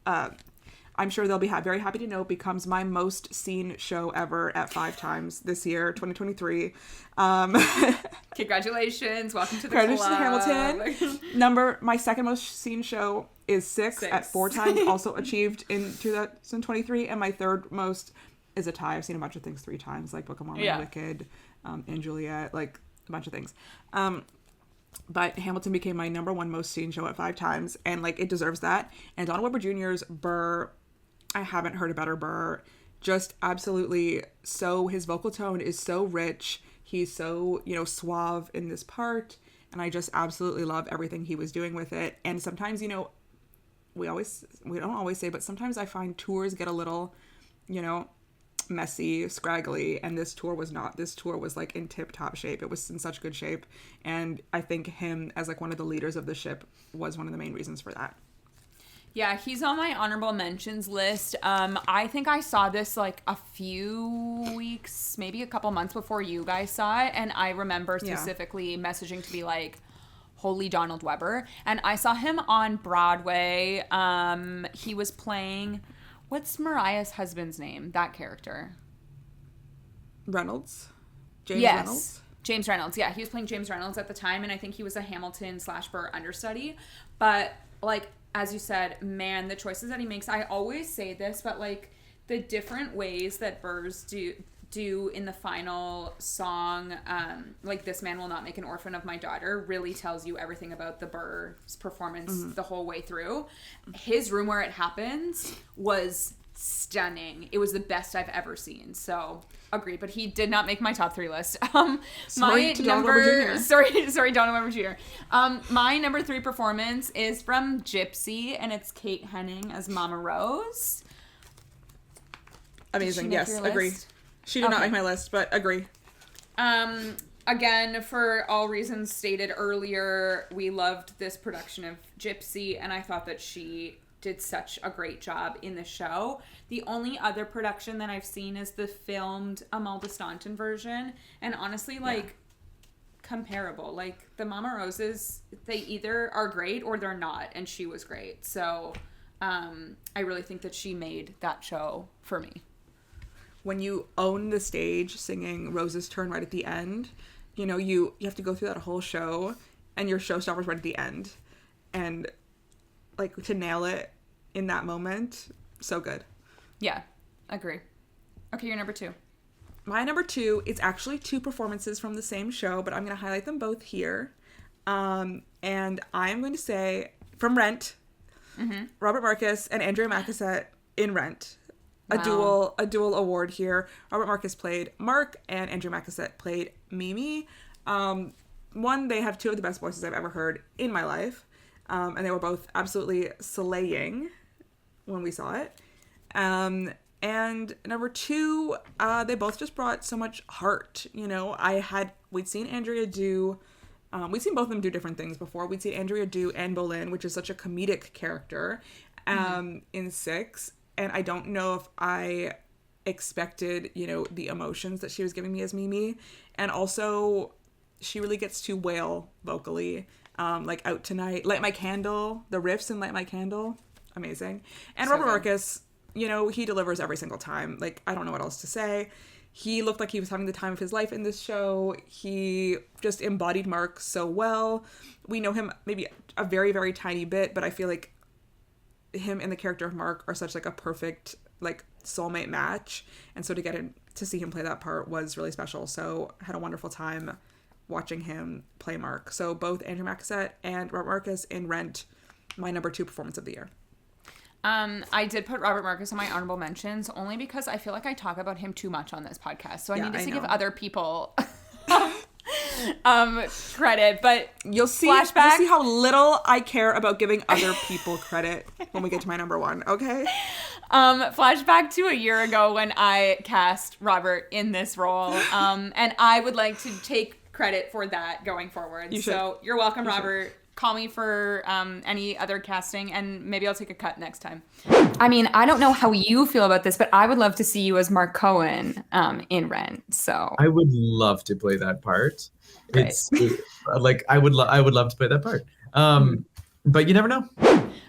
I'm sure they'll be very happy to know, becomes my most seen show ever at 5 times this year, 2023.
Congratulations. Welcome to the
club.
Congratulations
to Hamilton. My second most seen show is 6 at 4 times, also achieved in 2023. And my third most... is a tie. I've seen a bunch of things 3 times, like Book of Mormon, Wicked, and Juliet, like a bunch of things. But Hamilton became my number 1 most seen show at 5 times, and like it deserves that. And Donald Weber Jr.'s Burr, I haven't heard a better Burr. Just absolutely so. His vocal tone is so rich. He's so, you know, suave in this part, and I just absolutely love everything he was doing with it. And sometimes, you know, we don't always say, but sometimes I find tours get a little, you know, messy, scraggly, and this tour was not. This tour was like in tip-top shape. It was in such good shape, and I think him as like one of the leaders of the ship was one of the main reasons for that.
Yeah, he's on my honorable mentions list. I think I saw this like a few weeks, maybe a couple months before you guys saw it, and I remember specifically messaging to be like, holy Donald Weber. And I saw him on Broadway. He was playing... What's Mariah's husband's name? That character.
Reynolds? Reynolds?
James Reynolds. Yeah, he was playing James Reynolds at the time, and I think he was a Hamilton/Burr understudy. But, like, as you said, man, the choices that he makes, I always say this, but, like, the different ways that Burrs do in the final song, like This Man Will Not Make an Orphan of My Daughter, really tells you everything about the Burr's performance the whole way through. His Room Where It Happens was stunning. It was the best I've ever seen. So agree, but he did not make my top 3 list.
Sorry to Donald Weber Jr.
Sorry, Donald Weber Jr. My number 3 performance is from Gypsy, and it's Kate Henning as Mama Rose.
Amazing. Yes, agree. She did not make my list, but agree.
Again, for all reasons stated earlier, we loved this production of Gypsy, and I thought that she did such a great job in the show. The only other production that I've seen is the filmed Imelda Staunton version, and honestly, like, comparable. Like, the Mama Roses, they either are great or they're not, and she was great. So, I really think that she made that show for me.
When you own the stage singing Rose's Turn right at the end, you know, you have to go through that whole show, and your showstopper's right at the end. And, like, to nail it in that moment, so good.
Yeah, agree. Okay, your number 2.
My number 2 is actually 2 performances from the same show, but I'm going to highlight them both here. And I'm going to say, from Rent, Robert Marcus and Andrea Macassette in Rent.
Wow.
A dual award here. Robert Marcus played Mark, and Andrea Macassette played Mimi. One, they have 2 of the best voices I've ever heard in my life. And they were both absolutely slaying when we saw it. And number 2, they both just brought so much heart. You know, we'd seen Andrea do, we'd seen both of them do different things before. We'd seen Andrea do Anne Boleyn, which is such a comedic character, in 6. And I don't know if I expected, you know, the emotions that she was giving me as Mimi. And also, she really gets to wail vocally. Like Out Tonight, Light My Candle, the riffs in Light My Candle, amazing. And so Robert Marcus, you know, he delivers every single time. Like, I don't know what else to say. He looked like he was having the time of his life in this show. He just embodied Mark so well. We know him maybe a very, very tiny bit, but I feel like him and the character of Mark are such like a perfect like soulmate match. And so to see him play that part was really special. So I had a wonderful time watching him play Mark. So both Andrew Macassette and Robert Marcus in Rent, my number 2 performance of the year.
I did put Robert Marcus on my honorable mentions only because I feel like I talk about him too much on this podcast. So I need to give other people credit, but
you'll see how little I care about giving other people credit when we get to my number 1, okay?
Flashback to a year ago when I cast Robert in this role, and I would like to take credit for that going forward. So you're welcome, Robert. Call me for any other casting, and maybe I'll take a cut next time. I mean, I don't know how you feel about this, but I would love to see you as Mark Cohen in Rent. So I
would love to play that part. Right. It's like I would love to play that part. But you never know.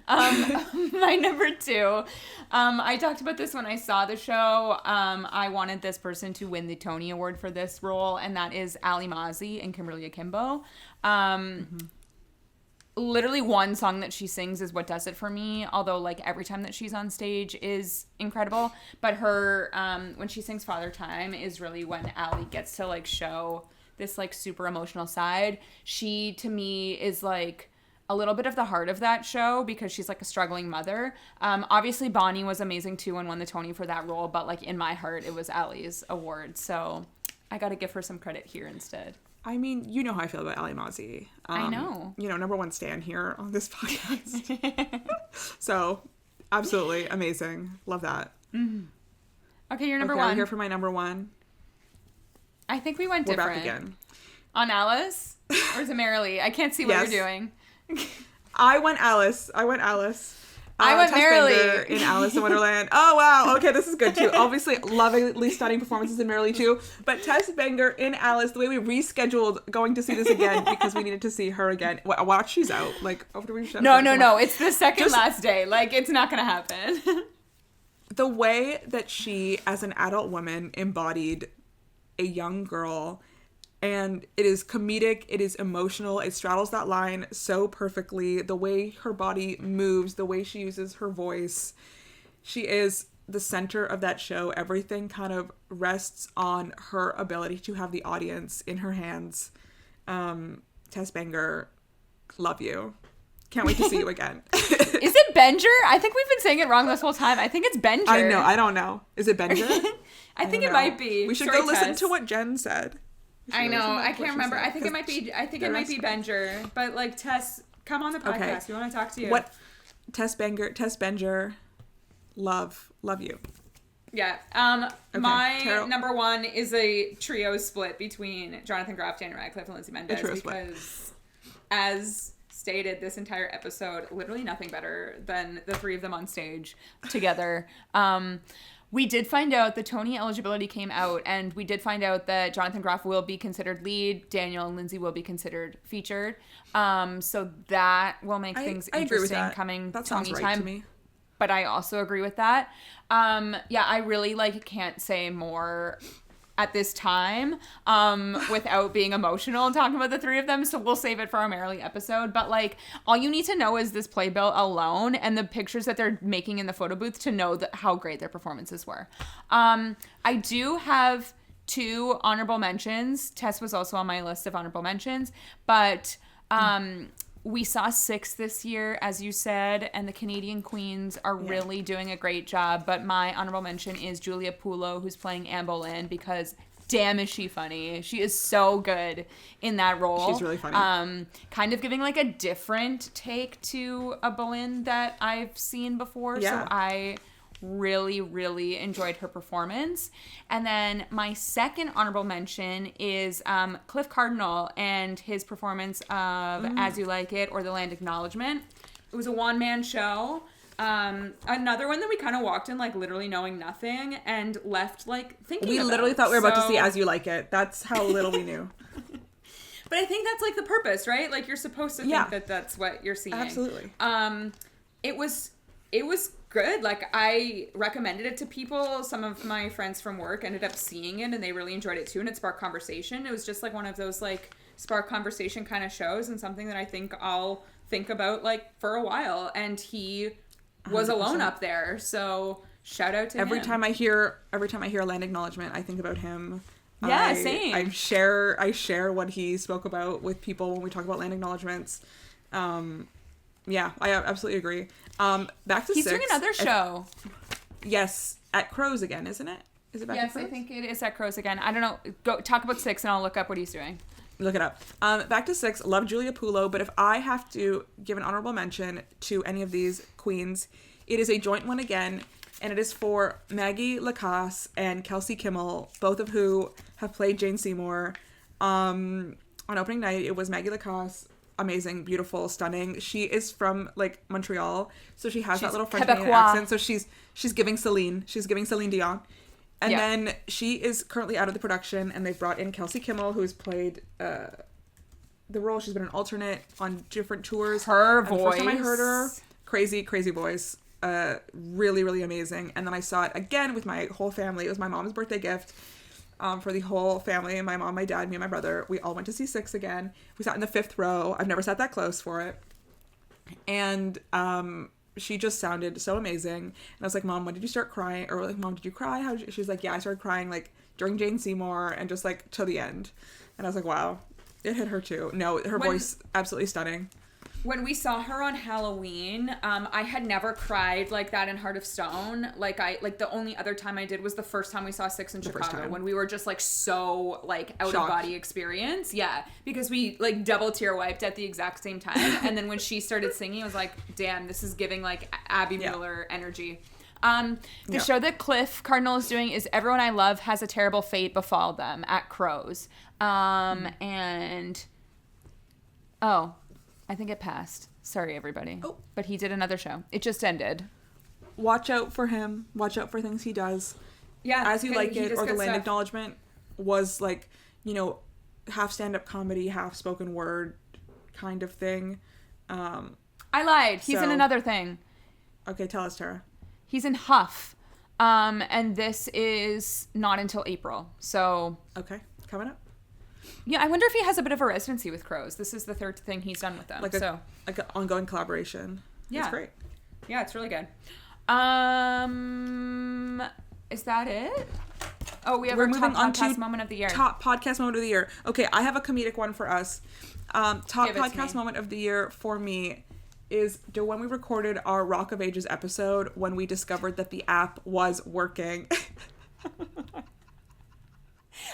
My number 2. I talked about this when I saw the show. I wanted this person to win the Tony Award for this role, and that is Ali Mazzi and Kimberly Akimbo. Literally one song that she sings is what does it for me, although like every time that she's on stage is incredible, but her when she sings Father Time is really when Ali gets to like show this like super emotional side. She to me is like a little bit of the heart of that show because she's like a struggling mother. Obviously Bonnie was amazing too and won the Tony for that role, but like in my heart it was Ali's award, so I gotta give her some credit here instead.
I mean, you know how I feel about Ali Mazzi.
I know.
You know, number 1 stan here on this podcast. So, absolutely amazing. Love that.
Mm-hmm. Okay, you're number 1.
I'm here for my number 1.
I think we went different.
We're back again.
On Alice? Or is it Marilee? I can't see what you're doing.
I went Alice.
I went
Tess
Marilee.
Bender in Alice in Wonderland. Oh, wow. Okay, this is good, too. Obviously, lovingly stunning performances in Marilee, too. But Tess Bender in Alice, the way we rescheduled going to see this again because we needed to see her again. Watch, she's out. Like, after we shut
No. It's the second last day. Like, it's not going to happen.
The way that she, as an adult woman, embodied a young girl, and it is comedic, it is emotional, it straddles that line so perfectly. The way her body moves, the way she uses her voice, she is the center of that show. Everything kind of rests on her ability to have the audience in her hands. Tess Bender, love you. Can't wait to see you again.
Is it Benger? I think we've been saying it wrong this whole time. I think it's Benger.
I know. I don't know. Is it Benger?
I think it might be.
We should
Sorry,
go listen
Tess.
to what Jen said.
I know. I can't remember. I think it might be. I think it might be Benger. But like Tess, come on the podcast.
Okay.
We want to talk to you.
What? Tess Benger. Love you.
Yeah. My number one is a trio split between Jonathan Groff, Daniel Radcliffe, and Lindsay Mendez because, as stated, this entire episode, literally nothing better than the three of them on stage together. We did find out the Tony eligibility came out, and we did find out that Jonathan Groff will be considered lead, Daniel and Lindsay will be considered featured. So that will make things interesting coming
that
Tony
sounds right
time.
to me.
But I also agree with that. Yeah, I really can't say more at this time without being emotional and talking about the three of them. So we'll save it for our Merrily episode. But all you need to know is this playbill alone and the pictures that they're making in the photo booth to know how great their performances were. I do have 2 honorable mentions. Tess was also on my list of honorable mentions, but we saw 6 this year, as you said, and the Canadian Queens are really doing a great job. But my honorable mention is Julia Pulo, who's playing Anne Boleyn, because damn is she funny. She is so good in that role.
She's really funny.
Kind of giving a different take to a Boleyn that I've seen before.
Yeah.
So I really, really enjoyed her performance. And then my second honorable mention is Cliff Cardinal and his performance of As You Like It or The Land Acknowledgement. It was a one-man show. Another one that we kind of walked in literally knowing nothing and left thinking
We
about.
literally thought we were about to see As You Like It. That's how little we knew.
But I think that's the purpose, right? You're supposed to think that that's what you're seeing.
Absolutely.
It was good. I recommended it to people. Some of my friends from work ended up seeing it and they really enjoyed it too, and it sparked conversation. It was just one of those spark conversation kind of shows, and something that I think I'll think about for a while. And he was 100%. Alone up there, so shout out to him.
Every time I hear a Land Acknowledgement, I think about him.
Yeah, same.
I share what he spoke about with people when we talk about Land Acknowledgements. Yeah, I absolutely agree. Back to
He's
6.
doing another show.
Yes, at Crows again, isn't it? Is it back at Crows?
Yes, I think it is at Crows again. I don't know. Go talk about 6 and I'll look up what he's doing.
Look it up. Back to 6. Love Julia Pulo, but if I have to give an honorable mention to any of these queens, it is a joint one again, and it is for Maggie Lacasse and Kelsey Kimmel, both of who have played Jane Seymour. On opening night, it was Maggie Lacasse. Amazing, beautiful, stunning. She is from Montreal, so she's that little French Canadian accent. So she's giving Celine. She's giving Celine Dion. And then she is currently out of the production, and they've brought in Kelsey Kimmel, who's played the role. She's been an alternate on different tours.
Her
voice.
voice.
The first time I heard her, crazy voice. Really, really amazing. And then I saw it again with my whole family. It was my mom's birthday gift. For the whole family, my mom, my dad, me, and my brother. We all went to see 6 again. We sat in the 5th row. I've never sat that close for it. And she just sounded so amazing. And I was like, Mom, when did you start crying? Or Mom, did you cry? She was like, yeah, I started crying during Jane Seymour and just till the end. And I was like, wow, it hit her too. No, her voice, absolutely stunning.
When we saw her on Halloween, I had never cried like that in Heart of Stone. The only other time I did was the first time we saw 6 in Chicago, when we were just so out of body experience. Yeah, because we double tear wiped at the exact same time. And then when she started singing, I was like, damn, this is giving Abby Miller energy. The show that Cliff Cardinal is doing is Everyone I Love Has a Terrible Fate Befall Them at Crows. I think it passed. Sorry, everybody. Oh. But he did another show. It just ended.
Watch out for him. Watch out for things he does.
Yeah.
As You Like It or The Land Acknowledgement was half stand-up comedy, half spoken word kind of thing.
I lied. He's in another thing.
Okay, tell us, Tara.
He's in Huff. And this is not until April. So.
Okay, coming up.
Yeah, I wonder if he has a bit of a residency with Crows. This is the 3rd thing he's done with them.
Like an ongoing collaboration.
Yeah.
It's great.
Yeah, it's really good. Is that it? Oh, we have our top podcast moment of the year.
Top podcast moment of the year. Okay, I have a comedic one for us. Top podcast moment of the year for me is when we recorded our Rock of Ages episode when we discovered that the app was working.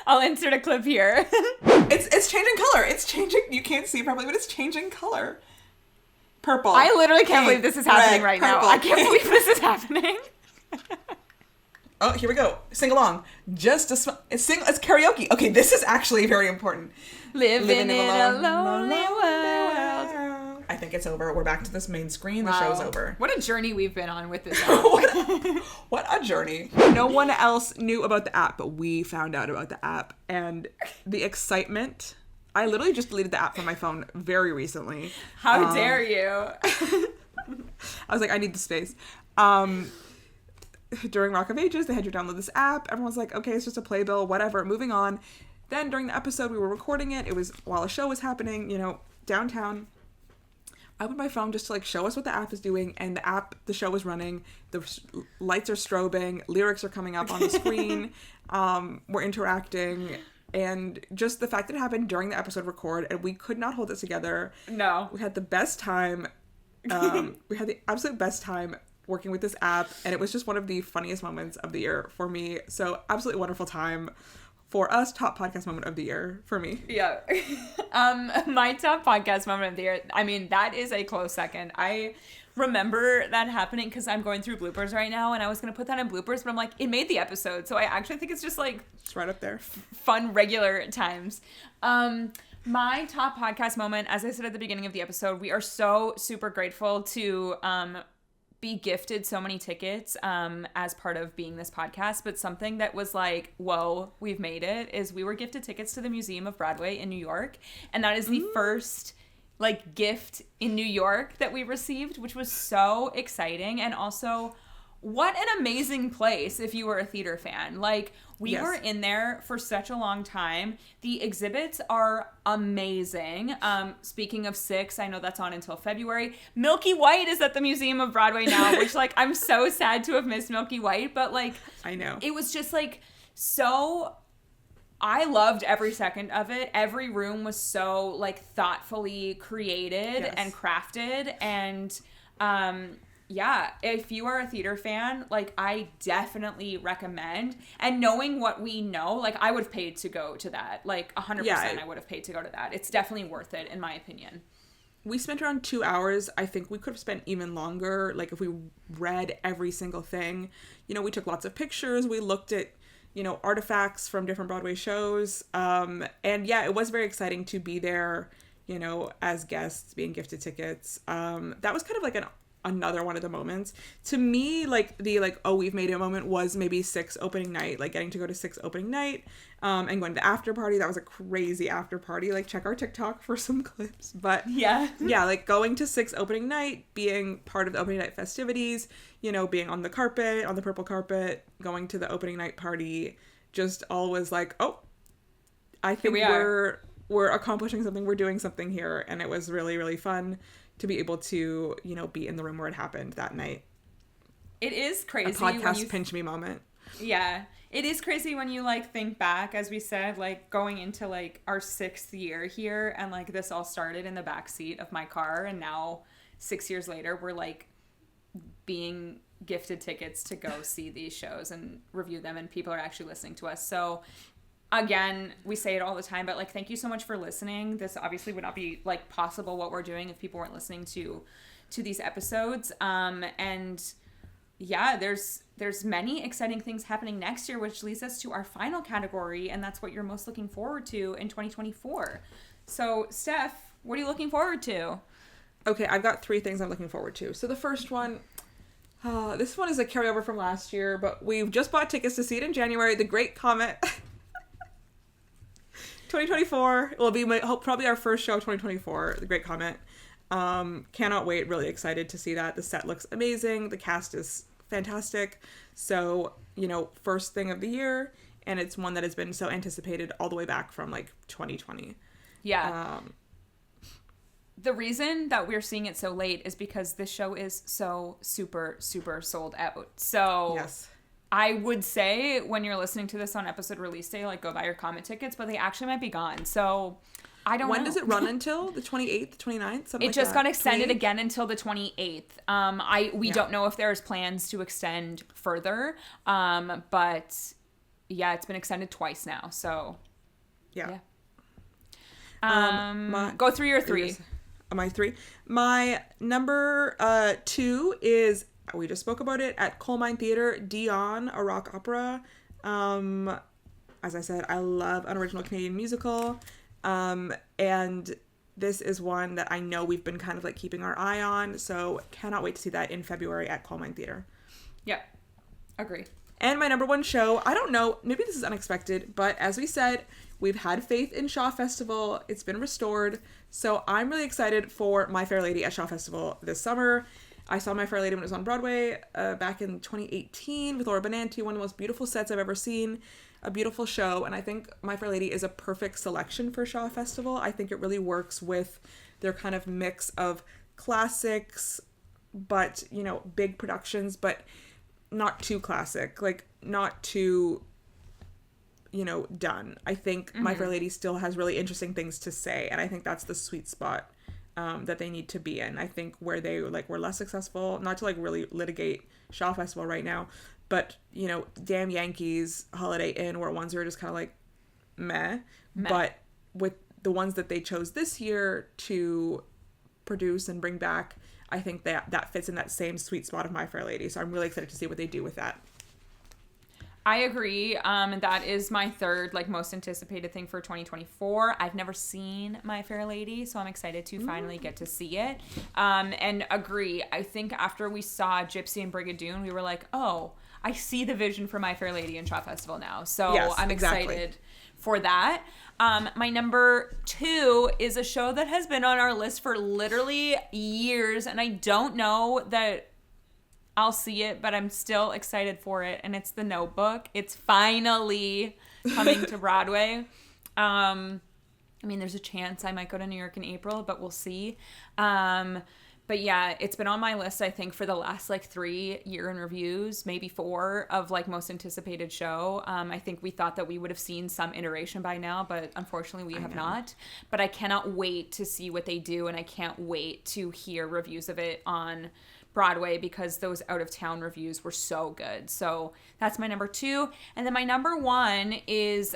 I'll insert a clip here.
It's changing color. It's changing. You can't see probably, but it's changing color. Purple.
I literally can't believe this is happening right
purple,
now. I can't believe this is happening.
Oh, here we go. Sing along. It's karaoke. Okay, this is actually very important.
Living in a lonely world.
I think it's over. We're back to this main screen. The show's over.
What a journey we've been on with this app.
What a journey. No one else knew about the app, but we found out about the app. And the excitement. I literally just deleted the app from my phone very recently.
How dare you?
I was like, I need the space. During Rock of Ages, they had you download this app. Everyone's like, okay, it's just a playbill, whatever, moving on. Then during the episode, we were recording it. It was while a show was happening, downtown. I opened my phone just to show us what the app is doing, and the show was running. The lights are strobing, lyrics are coming up on the screen. We're interacting, and just the fact that it happened during the episode record, and we could not hold it together.
No.
We had the best time. We had the absolute best time working with this app, and it was just one of the funniest moments of the year for me. So absolutely wonderful time for us. Top podcast moment of the year for me.
Yeah. My top podcast moment of the year, I mean, that is a close second. I remember that happening because I'm going through bloopers right now, and I was going to put that in bloopers, but I'm like, it made the episode. So I actually think it's just
it's right up there.
Fun, regular times. My top podcast moment, as I said at the beginning of the episode, we are so super grateful to be gifted so many tickets as part of being this podcast. But something that was like, whoa, we've made it, is we were gifted tickets to the Museum of Broadway in New York. And that is the first gift in New York that we received, which was so exciting. And also, what an amazing place if you were a theater fan. We
Yes.
were in there for such a long time. The exhibits are amazing. Speaking of Six, I know that's on until February. Milky White is at the Museum of Broadway now, which I'm so sad to have missed Milky White, but
I know.
it was just so, I loved every second of it. Every room was so thoughtfully created
Yes.
and crafted, and yeah, if you are a theater fan, I definitely recommend. And knowing what we know, I would have paid to go to that. 100%,
Yeah.
I would have paid to go to that. It's definitely worth it, in my opinion.
We spent around 2 hours. I think we could have spent even longer, if we read every single thing. We took lots of pictures. We looked at, artifacts from different Broadway shows. And yeah, it was very exciting to be there, as guests, being gifted tickets. That was kind of another one of the moments to me. Oh, we've made it moment was maybe Six opening night, getting to go to Six opening night, and going to the after party. That was a crazy after party. Check our TikTok for some clips. But
yeah,
going to Six opening night, being part of the opening night festivities, being on the carpet, on the purple carpet, going to the opening night party, just all was oh, I think we're accomplishing something, we're doing something here. And it was really, really fun to be able to, be in the room where it happened that night.
It is crazy.
A podcast pinch me moment.
Yeah. It is crazy when you think back, as we said, going into our 6th year here, and this all started in the backseat of my car, and now 6 years later we're being gifted tickets to go see these shows and review them, and people are actually listening to us. So again, we say it all the time, but thank you so much for listening. This obviously would not be possible what we're doing if people weren't listening to these episodes. And yeah, there's many exciting things happening next year, which leads us to our final category, and that's what you're most looking forward to in 2024. So Steph, what are you looking forward to?
Okay, I've got 3 things I'm looking forward to. So the first one, this one is a carryover from last year, but we've just bought tickets to see it in January. The Great Comet. 2024 will be probably our first show of 2024, The Great Comet. Cannot wait. Really excited to see that. The set looks amazing. The cast is fantastic. So, first thing of the year, and it's one that has been so anticipated all the way back from 2020.
Yeah. The reason that we're seeing it so late is because this show is so super, super sold out. So
yes.
I would say when you're listening to this on episode release day, go buy your Comet tickets, but they actually might be gone. So I don't know.
When does it run until? The 28th, 29th? Something
It just got extended
28th?
again until the 28th. We don't know if there's plans to extend further. But yeah, it's been extended twice now. So
Yeah.
go through your 3.
My 3. My number 2 is, we just spoke about it, at Coal Mine Theatre, Dion, a rock opera. As I said, I love an original Canadian musical. And this is one that I know we've been kind of like keeping our eye on. So cannot wait to see that in February at Coal Mine Theatre.
Yeah. Agree.
And my number 1 show, I don't know, maybe this is unexpected, but as we said, we've had faith in Shaw Festival. It's been restored. So I'm really excited for My Fair Lady at Shaw Festival this summer. I saw My Fair Lady when it was on Broadway back in 2018 with Laura Benanti, one of the most beautiful sets I've ever seen. A beautiful show, and I think My Fair Lady is a perfect selection for Shaw Festival. I think it really works with their kind of mix of classics, but, you know, big productions, but not too classic, like not too, you know, done. I think My Fair Lady still has really interesting things to say, and I think that's the sweet spot that they need to be in. I think where they like were less successful, not to like really litigate Shaw Festival right now, but, you know, Damn Yankees, Holiday Inn were ones that were just kind of like meh. But with the ones that they chose this year to produce and bring back, I think that fits in that same sweet spot of My Fair Lady. So I'm really excited to see what they do with that.
I agree. That is my third, like, most anticipated thing for 2024. I've never seen My Fair Lady, so I'm excited to finally get to see it. And agree. I think after we saw Gypsy and Brigadoon, we were like, oh, I see the vision for My Fair Lady and Shaw Festival now. So
yes,
I'm excited
exactly.
for that. My number 2 is a show that has been on our list for literally years, and I don't know that I'll see it, but I'm still excited for it, and it's The Notebook. It's finally coming to Broadway. I mean, there's a chance I might go to New York in April, but we'll see. But yeah, it's been on my list, I think, for the last like 3 year in reviews, maybe 4 of like most anticipated show. I think we thought that we would have seen some iteration by now, but unfortunately we have not. But I cannot wait to see what they do, and I can't wait to hear reviews of it on Broadway because those out of town reviews were so good. So that's my number 2. And then my number 1 is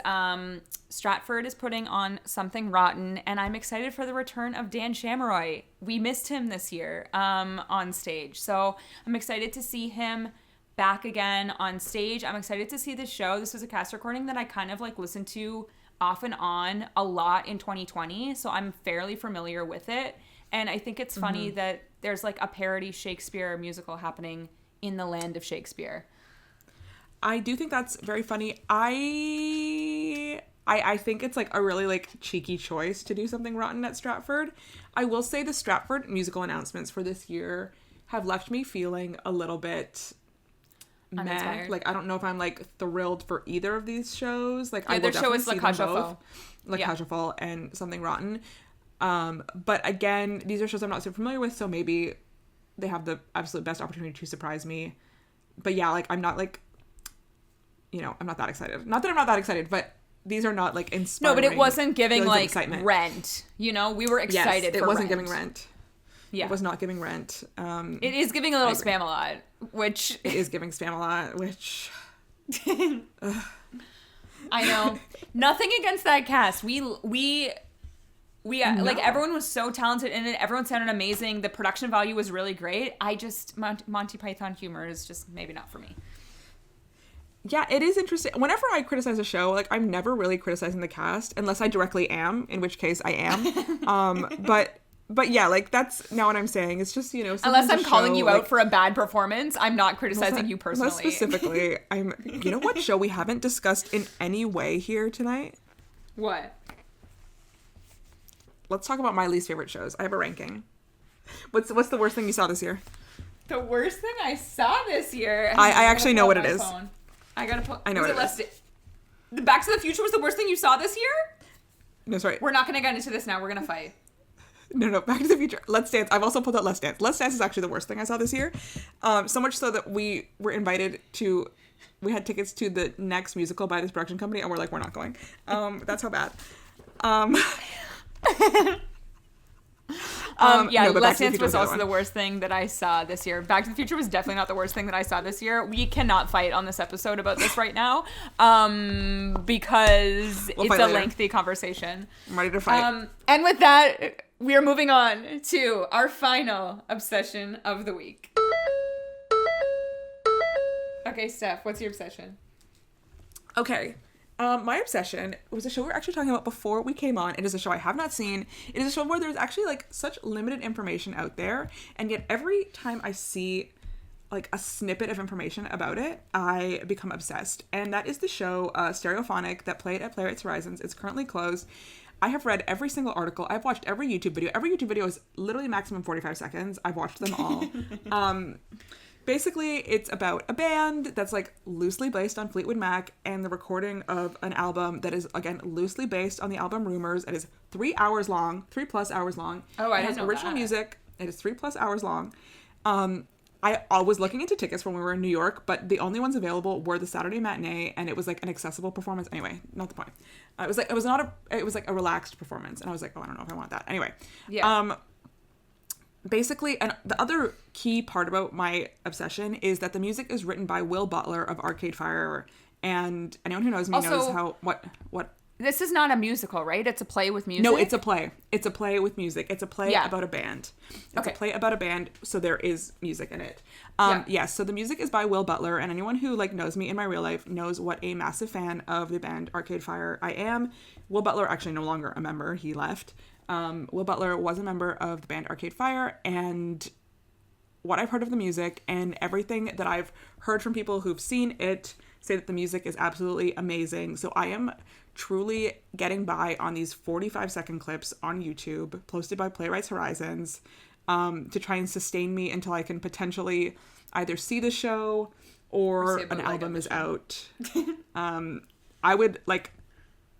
Stratford is putting on Something Rotten, and I'm excited for the return of Dan Shamroy. We missed him this year on stage. So I'm excited to see him back again on stage. I'm excited to see this show. This was a cast recording that I kind of like listened to off and on a lot in 2020. So I'm fairly familiar with it. And I think it's funny that there's like a parody Shakespeare musical happening in the land of Shakespeare.
I do think that's very funny. I think it's like a really like cheeky choice to do Something Rotten at Stratford. I will say the Stratford musical announcements for this year have left me feeling a little bit meh.
Uninspired.
Like I don't know if I'm like thrilled for either of these shows. Like I will
their show
definitely
is
see
La
them
Cage aux
both.
Folles.
La Cage aux Folles and Something Rotten. But again, these are shows I'm not so familiar with, so maybe they have the absolute best opportunity to surprise me. But yeah, like I'm not like, you know, I'm not that excited. Not that I'm not that excited, but these are not like inspiring.
No, but it wasn't giving like
excitement.
Rent. You know, we were excited.
Yes, it
for
wasn't
Rent.
giving Rent.
Yeah,
It was not giving Rent.
it is giving a little Spam-A-Lot, which
It is giving Spam-A-Lot, which
I know. Nothing against that cast. We like everyone was so talented in it. Everyone sounded amazing. The production value was really great. I just Monty Python humor is just maybe not for me.
yeah, it is interesting. Whenever I criticize a show, like I'm never really criticizing the cast unless I directly am, in which case I am. But yeah, like that's not what I'm saying. It's just, you know,
Unless I'm calling
show,
you
like,
out for a bad performance, I'm not criticizing you personally.
Unless specifically, you know what show we haven't discussed in any way here tonight?
What?
Let's talk about my least favorite shows. I have a ranking. What's the worst thing you saw this year?
The worst thing I saw this year.
I actually know what it is.
I gotta put.
I know what it is.
The Back to the Future was the worst thing you saw this year?
No, sorry.
We're not gonna get into this now. We're gonna fight.
No, Back to the Future. Let's Dance. I've also pulled out Let's Dance. Let's Dance is actually the worst thing I saw this year. So much so that we were invited to, we had tickets to the next musical by this production company, and we're like, we're not going. That's how bad.
Yeah,
no, but
Let's
Back to the
Dance
Future
was
the other
also
one.
the worst thing that I saw this year. Back to the Future was definitely not the worst thing that I saw this year. We cannot fight on this episode about this right now, because
We'll
it's
fight
a
later.
lengthy conversation.
I'm ready to fight.
And with that, we are moving on to our final obsession of the week. Okay, Steph, what's your obsession?
Okay. My obsession was a show we were actually talking about before we came on. It is a show I have not seen. It is a show where there's actually like such limited information out there, and yet every time I see like a snippet of information about it, I become obsessed. And that is the show Stereophonic that played at Playwrights Horizons. It's currently closed. I have read every single article. I've watched every YouTube video. Every YouTube video is literally maximum 45 seconds. I've watched them all. Basically, it's about a band that's like loosely based on Fleetwood Mac and the recording of an album that is again loosely based on the album Rumors. It is 3 hours long, 3+ hours long.
Oh, I
it
didn't
has
know
original
that.
music. It is 3+ hours long. I was looking into tickets when we were in New York, but the only ones available were the Saturday matinee, and it was like an accessible performance. Anyway, not the point. It was like a relaxed performance, and I was like, oh, I don't know if I want that. Anyway,
Yeah.
Basically, and the other key part about my obsession is that the music is written by Will Butler of Arcade Fire, and anyone who knows me
Also-
knows how what.
This is not a musical, right? It's a play with music?
No, it's a play. It's a play with music. It's a play
Yeah.
about a band. It's
Okay.
a play about a band, so there is music in it.
Yeah.
Yes, so the music is by Will Butler, and anyone who like knows me in my real life knows what a massive fan of the band Arcade Fire I am. Will Butler actually no longer a member. He left. Will Butler was a member of the band Arcade Fire, and what I've heard of the music and everything that I've heard from people who've seen it say that the music is absolutely amazing. So I am truly getting by on these 45-second clips on YouTube posted by Playwrights Horizons to try and sustain me until I can potentially either see the show or
see a
an
bootleg of
album
the
is
show.
out. I would like,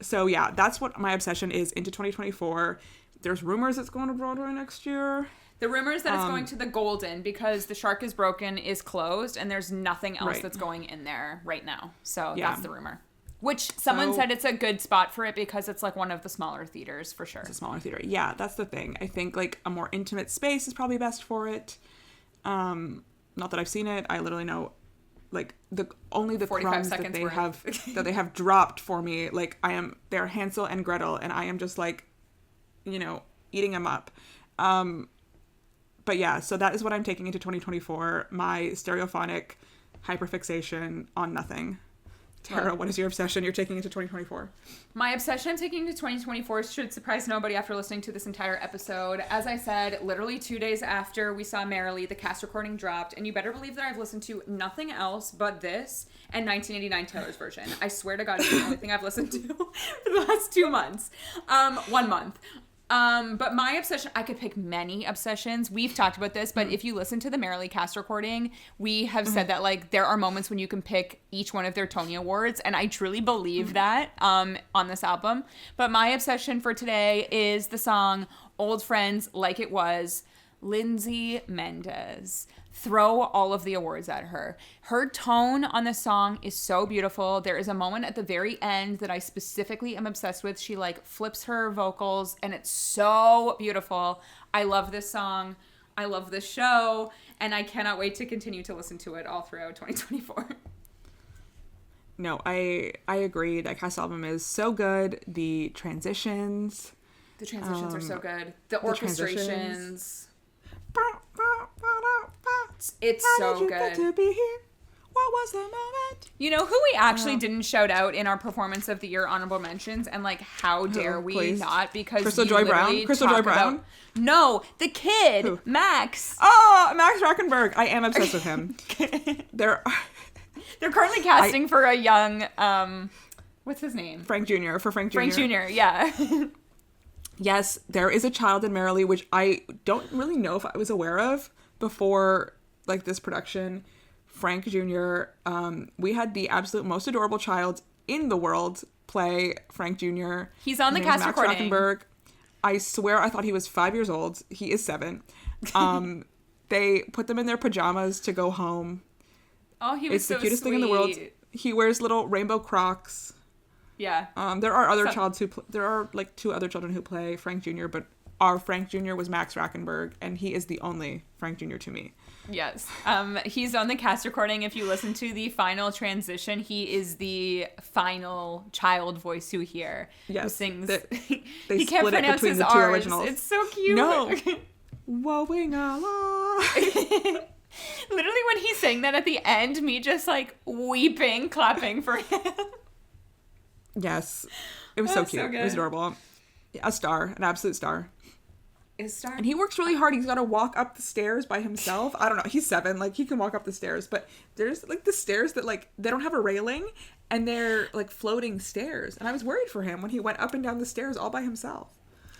so yeah, that's what my obsession is into 2024. There's rumors it's going to Broadway next year.
The rumors that it's going to the Golden because The Shark is Broken is closed and there's nothing else
Right.
that's going in there right now. So
Yeah.
that's the rumor. Which someone
So-
said it's a good spot for it because it's like one of the smaller theaters for sure.
It's a smaller theater. Yeah, that's the thing. I think like a more intimate space is probably best for it. Not that I've seen it. I literally know like the
45
crumbs that
seconds
they
worth.
have that they have dropped for me. Like they're Hansel and Gretel, and I am just like, eating them up. But yeah, so that is what I'm taking into 2024. My stereophonic hyperfixation on nothing. Tara, what is your obsession you're taking into 2024?
My obsession I'm taking to 2024 should surprise nobody after listening to this entire episode. As I said, literally 2 days after we saw Merrily, the cast recording dropped, and you better believe that I've listened to nothing else but this and 1989 Taylor's version. I swear to God, it's the only thing I've listened to for the last 2 months. 1 month. But my obsession, I could pick many obsessions. We've talked about this, but if you listen to the Merrily cast recording, we have said that like there are moments when you can pick each one of their Tony Awards, and I truly believe that on this album. But my obsession for today is the song Old Friends Like It Was, Lindsay Mendez. Throw all of the awards at her. Her tone on the song is so beautiful. There is a moment at the very end that I specifically am obsessed with. She like flips her vocals and it's so beautiful. I love this song. I love this show. And I cannot wait to continue to listen to it all throughout 2024.
No, I agree. That cast album is so good. The transitions.
The transitions are so good. The
transitions.
orchestrations. It's
How
so
did you get
good.
to be here? What was the moment?
You know who we actually didn't shout out in our performance of the year honorable mentions, and like how dare we
please?
not? Because
Crystal
you
Joy Brown?
literally
Crystal
talk
Joy Brown?
about- No, the kid,
Who?
Max.
Oh, Max Rackenberg. I am obsessed with him. They're
They're currently casting for a young what's his name?
Frank Jr. for Frank Jr.
Frank Jr. Yeah.
Yes, there is a child in Merrily, which I don't really know if I was aware of before like this production. Frank Jr. We had the absolute most adorable child in the world play Frank Jr.
He's on the
His name is
cast
Max
recording.
Rackenberg. I swear I thought he was 5 years old. He is 7. They put them in their pajamas to go home.
Oh, he was
It's
so
the cutest
sweet.
thing in the world. He wears little rainbow Crocs.
Yeah.
There are other
So-
there are like 2 other children who play Frank Jr., but our Frank Jr. was Max Rackenberg, and he is the only Frank Jr. to me.
Yes. He's on the cast recording. If you listen to the final transition, he is the final child voice you hear.
Yes.
Who sings.
They
He can't
split it
pronounce
between
his
the 2
R's.
originals.
It's so cute.
No. Woa-wing-a-la.
Literally, when he sang that at the end, me just like weeping, clapping for him.
Yes. It was so
That's so
cute.
good.
It was adorable. A star. An absolute star.
Is Star?
And he works really hard. He's got to walk up the stairs by himself. I don't know. He's 7. Like, he can walk up the stairs. But there's, like, the stairs that, like, they don't have a railing. And they're, like, floating stairs. And I was worried for him when he went up and down the stairs all by himself.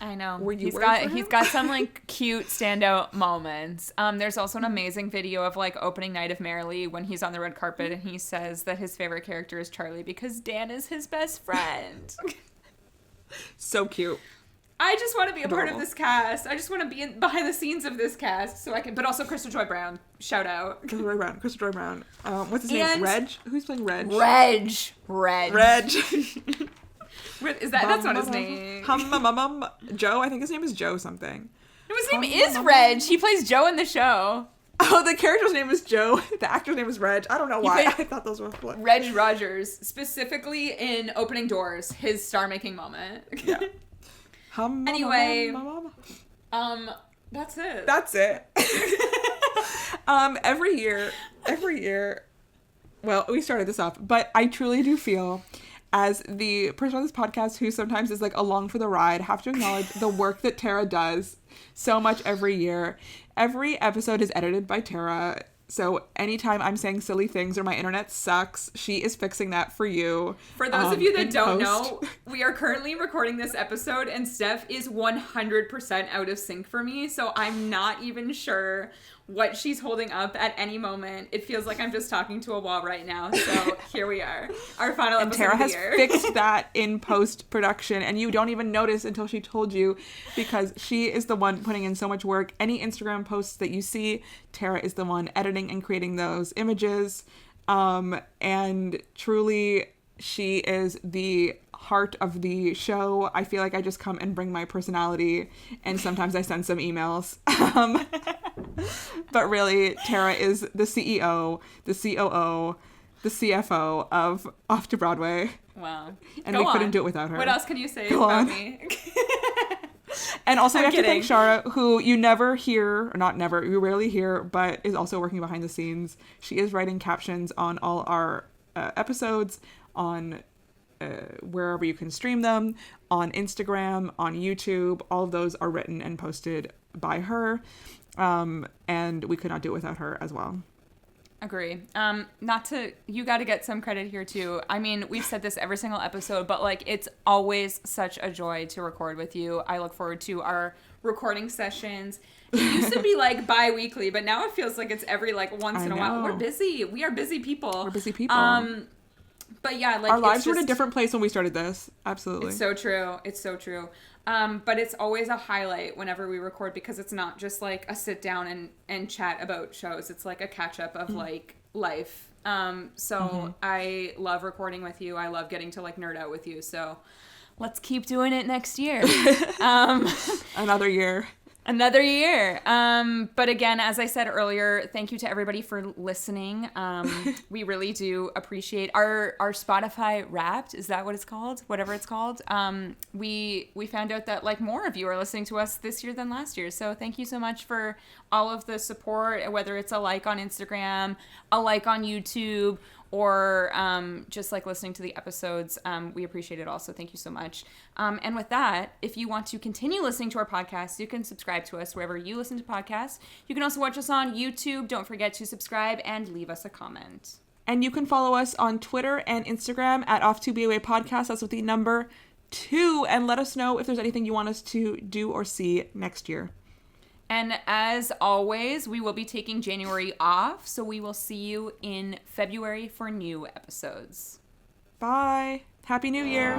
I know.
Were you
He's
worried
got
for
he's
him?
got some like cute standout moments. There's also an amazing video of like opening night of Merrily when he's on the red carpet and he says that his favorite character is Charlie because Dan is his best friend.
So cute.
I just want to be a part of
Adorable.
this cast. I just want to be behind the scenes of this cast so I can. But also Crystal Joy Brown. Shout out.
Christopher Joy Brown. What's his
And-
name? Reg? Who's playing Reg?
Reg.
Reg.
Is that's not his name?
Joe? I think his name is Joe something.
No, his name is Reg. He plays Joe in the show.
Oh, the character's name is Joe. The actor's name is Reg. I don't know why.
played-
I thought those were flipped.
Reg Rogers, specifically in Opening Doors, his star-making moment.
Yeah.
Anyway. That's it.
That's it. Every year, well, we started this off, but I truly do feel as the person on this podcast who sometimes is like along for the ride, have to acknowledge the work that Tara does so much every year. Every episode is edited by Tara. So anytime I'm saying silly things or my internet sucks, she is fixing that for you.
For those of you that
in
don't
post.
know, we are currently recording this episode and Steph is 100% out of sync for me. So I'm not even sure what she's holding up at any moment. It feels like I'm just talking to a wall right now. So here we are. Our final
And
episode
Tara
of the
has
year.
fixed that in post-production, and you don't even notice until she told you, because she is the one putting in so much work. Any Instagram posts that you see, Tara is the one editing and creating those images. And truly, she is the heart of the show. I feel like I just come and bring my personality, and sometimes I send some emails. But really, Tara is the CEO, the COO, the CFO of Off to Broadway.
Wow.
And
Go
we couldn't
on.
do it without her.
What else can you say
Go
about
on.
me?
And also, we
I'm
have to thank
kidding.
Shara, who you never hear, or not never, you rarely hear, but is also working behind the scenes. She is writing captions on all our episodes, on wherever you can stream them, on Instagram, on YouTube. All of those are written and posted by her. And we could not do it without her as well.
Agree. You got to get some credit here too. I mean, we've said this every single episode, but like it's always such a joy to record with you. I look forward to our recording sessions. It used to be like bi-weekly, but now it feels like it's every like once in a while.
know.
We're busy. We are busy people.
We're busy people.
But yeah, like
Our
it's
lives were in a
just-
different place when we started this. Absolutely.
It's so true. It's so true. But it's always a highlight whenever we record because it's not just like a sit down and chat about shows. It's like a catch up of like life. So I love recording with you. I love getting to like nerd out with you. So let's keep doing it next year.
Another year.
Another year. But again, as I said earlier, thank you to everybody for listening. We really do appreciate our Spotify Wrapped. Is that what it's called? Whatever it's called. We found out that like more of you are listening to us this year than last year. So thank you so much for all of the support, whether it's a like on Instagram, a like on YouTube, or just like listening to the episodes. We appreciate it all. So thank you so much. And with that, if you want to continue listening to our podcast, you can subscribe to us wherever you listen to podcasts. You can also watch us on YouTube. Don't forget to subscribe and leave us a comment.
And you can follow us on Twitter and Instagram at Off2BOA Podcast. That's with the number 2. And let us know if there's anything you want us to do or see next year.
And as always, we will be taking January off. So we will see you in February for new episodes.
Bye. Happy New Year.